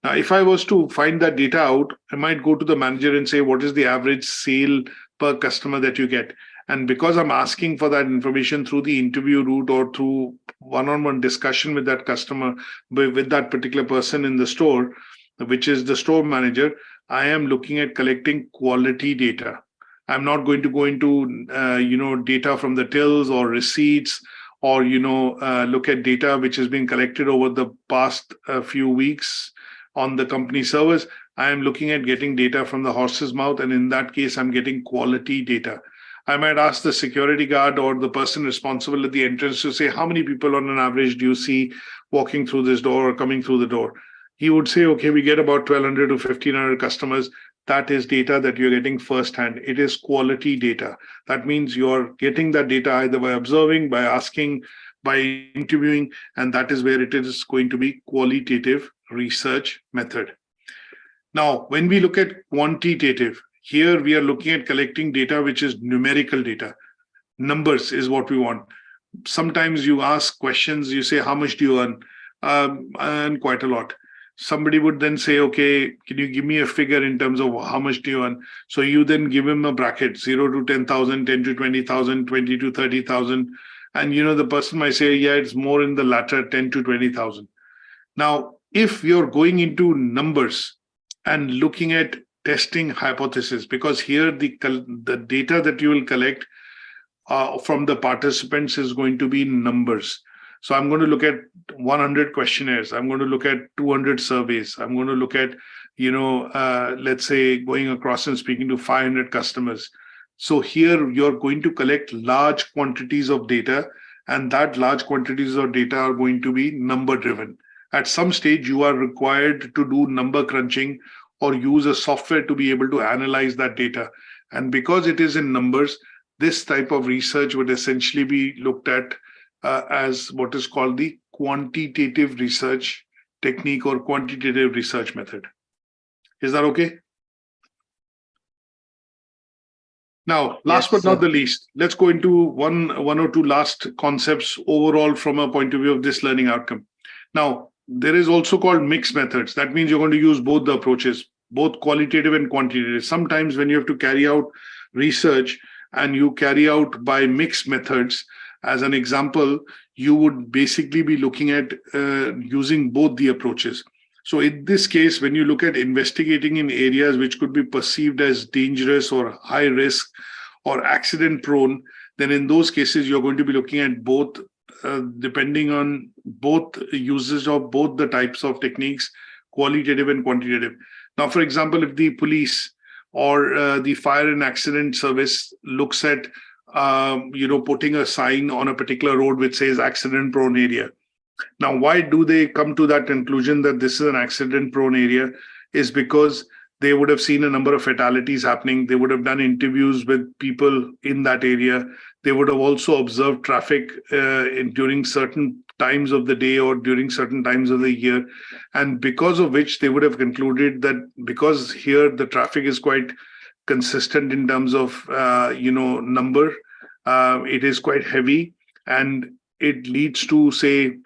Now, if I was to find that data out, I might go to the manager and say, what is the average sale per customer that you get? And because I'm asking for that information through the interview route or through one-on-one discussion with that customer, with that particular person in the store, which is the store manager, I am looking at collecting quality data. I'm not going to go into, data from the tills or receipts or, look at data which has been collected over the past few weeks on the company servers. I am looking at getting data from the horse's mouth. And in that case, I'm getting quality data. I might ask the security guard or the person responsible at the entrance to say, how many people on an average do you see walking through this door or coming through the door? He would say, okay, we get about 1,200 to 1,500 customers. That is data that you're getting firsthand. It is quality data. That means you're getting that data either by observing, by asking, by interviewing, and that is where it is going to be qualitative research method. Now, when we look at quantitative, here we are looking at collecting data which is numerical data. Numbers is what we want. Sometimes you ask questions, you say, how much do you earn? I earn quite a lot. Somebody would then say, okay, can you give me a figure in terms of how much do you earn? So you then give him a bracket, 0 to 10,000, 10 to 20,000, 20 to 30,000. And, the person might say, yeah, it's more in the latter, 10 to 20,000. Now, if you're going into numbers and looking at testing hypothesis, because here the data that you will collect from the participants is going to be numbers. So I'm going to look at 100 questionnaires. I'm going to look at 200 surveys. I'm going to look at, let's say going across and speaking to 500 customers. So here you're going to collect large quantities of data, and that large quantities of data are going to be number driven. At some stage, you are required to do number crunching or use a software to be able to analyze that data. And because it is in numbers, this type of research would essentially be looked at as what is called the quantitative research technique or quantitative research method. Is that okay? Now, last but not the least, let's go into one or two last concepts overall from a point of view of this learning outcome. Now, there is also called mixed methods. That means you're going to use both the approaches, both qualitative and quantitative. Sometimes when you have to carry out research and you carry out by mixed methods, as an example, you would basically be looking at using both the approaches. So in this case, when you look at investigating in areas which could be perceived as dangerous or high risk or accident prone, then in those cases, you're going to be looking at both, depending on both uses of both the types of techniques, qualitative and quantitative. Now, for example, if the police or the fire and accident service looks at putting a sign on a particular road which says accident prone area. Now, why do they come to that conclusion that this is an accident prone area? Is because they would have seen a number of fatalities happening. They would have done interviews with people in that area. They would have also observed traffic during certain times of the day or during certain times of the year. And because of which they would have concluded that because here the traffic is quite consistent in terms of, number, it is quite heavy and it leads to, say,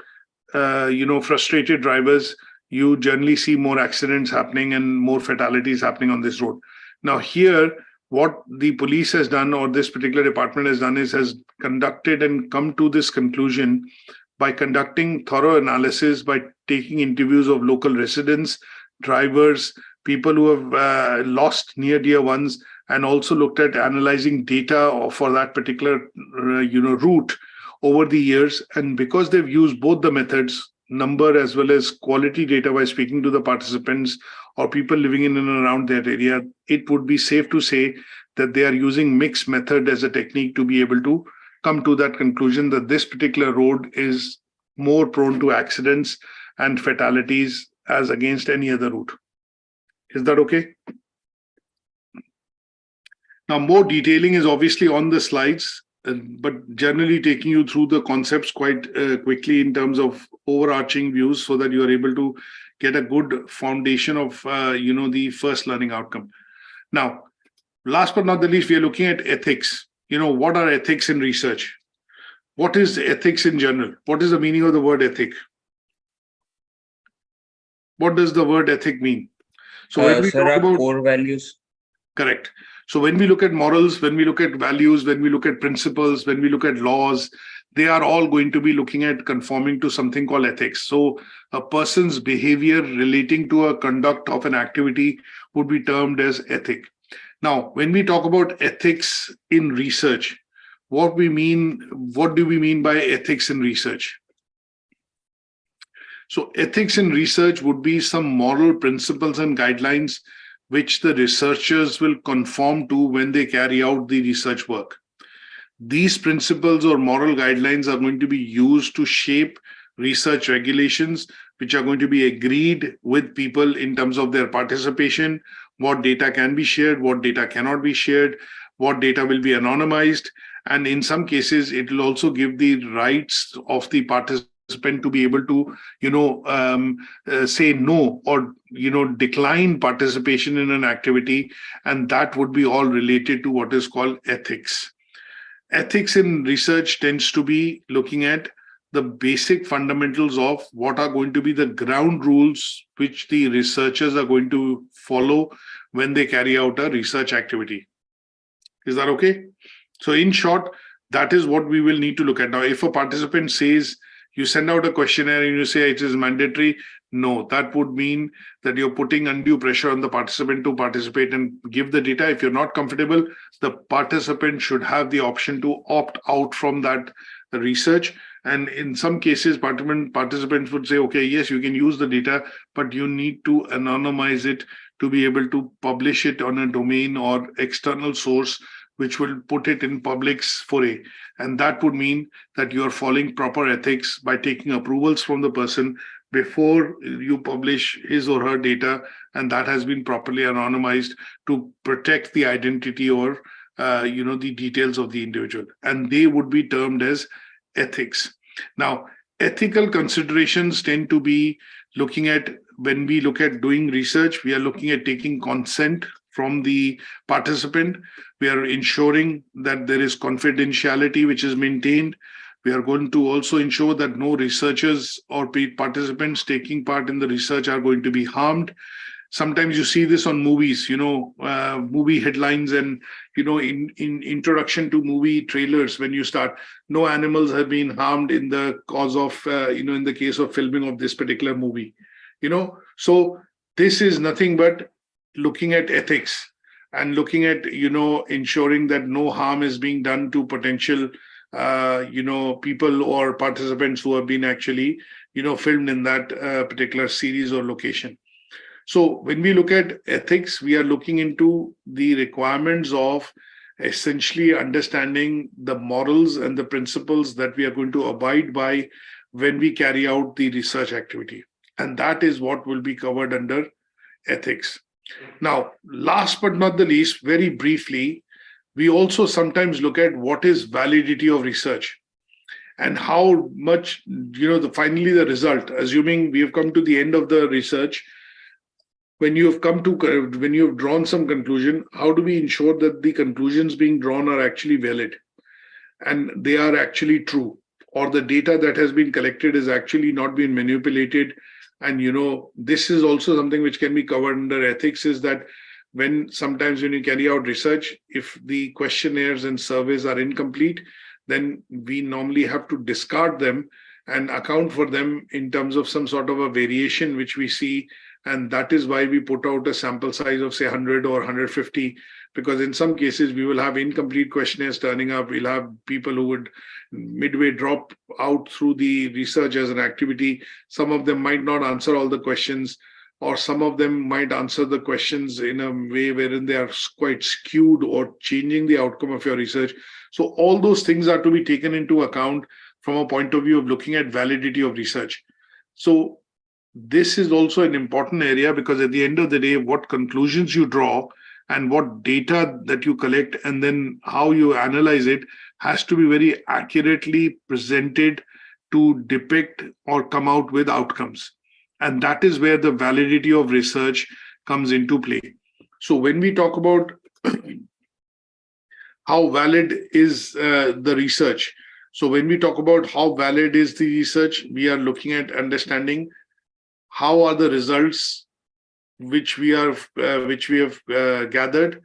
frustrated drivers. You generally see more accidents happening and more fatalities happening on this road. Now here, what the police has done or this particular department has done is has conducted and come to this conclusion by conducting thorough analysis, by taking interviews of local residents, drivers, people who have lost near dear ones, and also looked at analyzing data for that particular route over the years. And because they've used both the methods, number as well as quality data by speaking to the participants or people living in and around that area, it would be safe to say that they are using mixed method as a technique to be able to come to that conclusion that this particular road is more prone to accidents and fatalities as against any other route. Is that okay? Now, more detailing is obviously on the slides, but generally taking you through the concepts quite quickly in terms of overarching views so that you are able to get a good foundation of, the first learning outcome. Now, last but not the least, we are looking at ethics. What are ethics in research? What is ethics in general? What is the meaning of the word ethic? what does the word ethic mean? So when we Sir, talk about core values. correct. So when we look at morals, when we look at values, when we look at principles, when we look at laws, they are all going to be looking at conforming to something called ethics. So a person's behavior relating to a conduct of an activity would be termed as ethic. Now, when we talk about ethics in research, what do we mean by ethics in research? So ethics in research would be some moral principles and guidelines which the researchers will conform to when they carry out the research work. These principles or moral guidelines are going to be used to shape research regulations, which are going to be agreed with people in terms of their participation, what data can be shared, what data cannot be shared, what data will be anonymized. And in some cases, it will also give the rights of the participant to be able to, say no or, decline participation in an activity. And that would be all related to what is called ethics. Ethics in research tends to be looking at the basic fundamentals of what are going to be the ground rules which the researchers are going to follow when they carry out a research activity. Is that okay? So in short, that is what we will need to look at. Now, if a participant says, you send out a questionnaire and you say it is mandatory, no, that would mean that you're putting undue pressure on the participant to participate and give the data. If you're not comfortable, the participant should have the option to opt out from that research. And in some cases, participants would say, okay, yes, you can use the data, but you need to anonymize it to be able to publish it on a domain or external source, which will put it in public's foray. And that would mean that you are following proper ethics by taking approvals from the person before you publish his or her data, and that has been properly anonymized to protect the identity or the details of the individual. And they would be termed as ethics. Now, ethical considerations tend to be looking at, when we look at doing research, we are looking at taking consent from the participant. We are ensuring that there is confidentiality which is maintained. We are going to also ensure that no researchers or participants taking part in the research are going to be harmed. Sometimes you see this on movies, movie headlines and, in introduction to movie trailers, when you start, no animals have been harmed in the cause of, in the case of filming of this particular movie, So this is nothing but looking at ethics and looking at, ensuring that no harm is being done to potential, people or participants who have been actually, filmed in that particular series or location. So when we look at ethics, we are looking into the requirements of essentially understanding the morals and the principles that we are going to abide by when we carry out the research activity. And that is what will be covered under ethics. Now, last but not the least, very briefly, we also sometimes look at what is validity of research and how much, finally the result, assuming we have come to the end of the research, when you have drawn some conclusion, how do we ensure that the conclusions being drawn are actually valid and they are actually true, or the data that has been collected is actually not being manipulated? And, this is also something which can be covered under ethics, is that sometimes when you carry out research, if the questionnaires and surveys are incomplete, then we normally have to discard them and account for them in terms of some sort of a variation which we see. And that is why we put out a sample size of, say, 100 or 150, because in some cases we will have incomplete questionnaires turning up. We'll have people who would midway drop out through the research as an activity. Some of them might not answer all the questions, or some of them might answer the questions in a way wherein they are quite skewed or changing the outcome of your research. So all those things are to be taken into account from a point of view of looking at validity of research. So this is also an important area, because at the end of the day, what conclusions you draw and what data that you collect and then how you analyze it has to be very accurately presented to depict or come out with outcomes. And that is where the validity of research comes into play. So when we talk about how valid is the research, so when we talk about how valid is the research, we are looking at understanding how are the results which we have gathered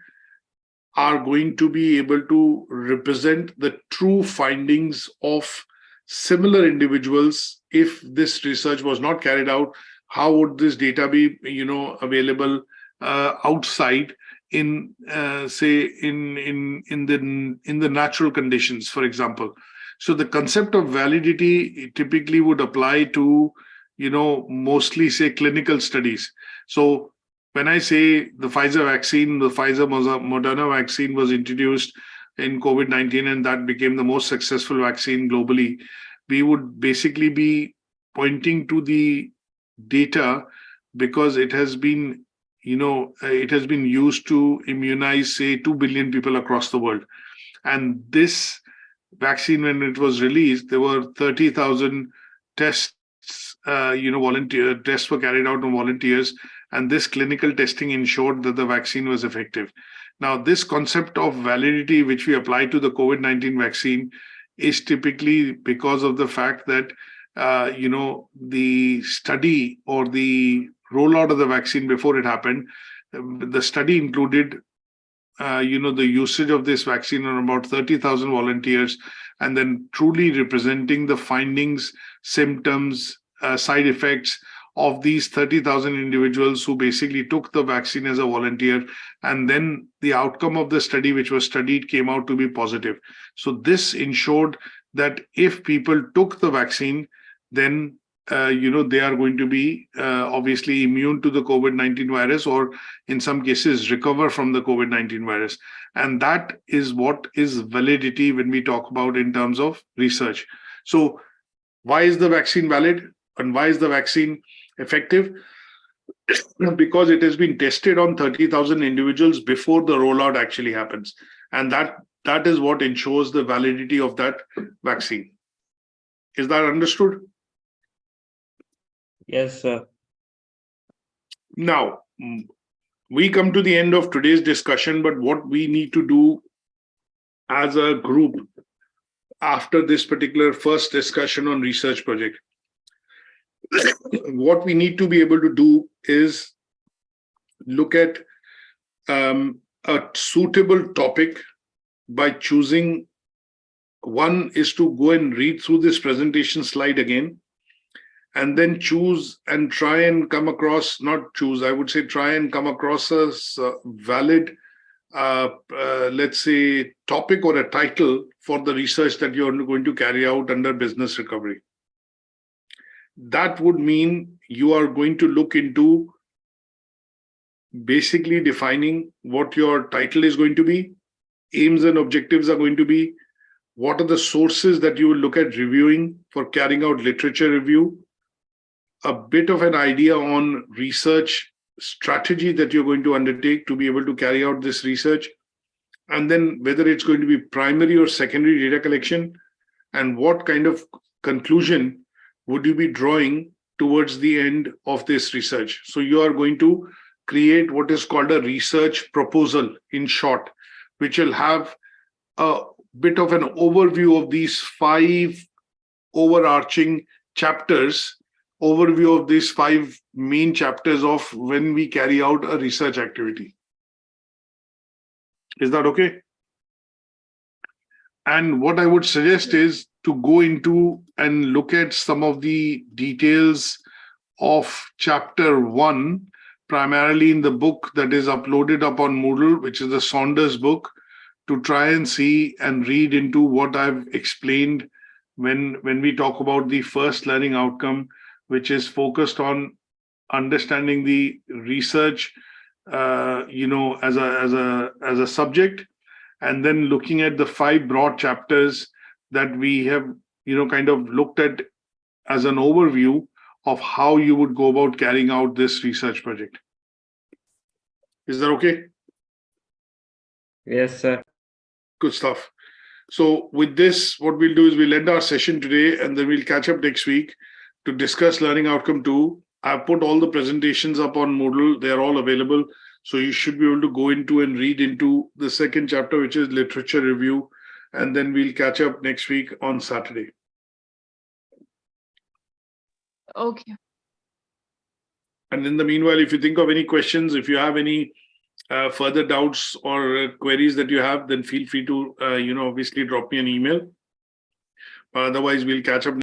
are going to be able to represent the true findings of similar individuals. If this research was not carried out, how would this data be, available outside in, say, in the natural conditions, for example. So the concept of validity typically would apply to, mostly say clinical studies. So when I say the Pfizer vaccine, the Pfizer-Moderna vaccine was introduced in COVID-19, and that became the most successful vaccine globally, we would basically be pointing to the data because it has been, it has been used to immunize, say, 2 billion people across the world. And this vaccine, when it was released, there were 30,000 tests, volunteer tests were carried out on volunteers, and this clinical testing ensured that the vaccine was effective. Now, this concept of validity, which we apply to the COVID-19 vaccine, is typically because of the fact that, the study or the rollout of the vaccine before it happened, the study included, the usage of this vaccine on about 30,000 volunteers, and then truly representing the findings, symptoms, side effects of these 30,000 individuals who basically took the vaccine as a volunteer, and then the outcome of the study which was studied came out to be positive. So this ensured that if people took the vaccine, then they are going to be obviously immune to the COVID-19 virus, or in some cases recover from the COVID-19 virus. And that is what is validity when we talk about in terms of research. So why is the vaccine valid and why is the vaccine effective? Because it has been tested on 30,000 individuals before the rollout actually happens. And that is what ensures the validity of that vaccine. Is that understood? Yes, sir. Now, we come to the end of today's discussion, but what we need to do as a group after this particular first discussion on research project, what we need to be able to do is look at a suitable topic by choosing. One is to go and read through this presentation slide again, and then choose and try and come across, not choose, I would say try and come across a valid, let's say, topic or a title for the research that you're going to carry out under business recovery. That would mean you are going to look into basically defining what your title is going to be, aims and objectives are going to be, what are the sources that you will look at reviewing for carrying out literature review, a bit of an idea on research strategy that you're going to undertake to be able to carry out this research, and then whether it's going to be primary or secondary data collection, and what kind of conclusion would you be drawing towards the end of this research. So you are going to create what is called a research proposal, in short, which will have a bit of an overview of these 5 overarching chapters, overview of these 5 main chapters of when we carry out a research activity. Is that okay? And what I would suggest is to go into and look at some of the details of chapter 1, primarily in the book that is uploaded up on Moodle, which is the Saunders book, to try and see and read into what I've explained when we talk about the first learning outcome, which is focused on understanding the research, as a subject, and then looking at the 5 broad chapters that we have, kind of looked at as an overview of how you would go about carrying out this research project. Is that okay? Yes, sir. Good stuff. So with this, what we'll do is we'll end our session today, and then we'll catch up next week to discuss learning outcome 2. I've put all the presentations up on Moodle. They're all available. So you should be able to go into and read into the second chapter, which is literature review. And then we'll catch up next week on Saturday. Okay. And in the meanwhile, if you think of any questions, if you have any further doubts or queries that you have, then feel free to, obviously drop me an email. Otherwise, we'll catch up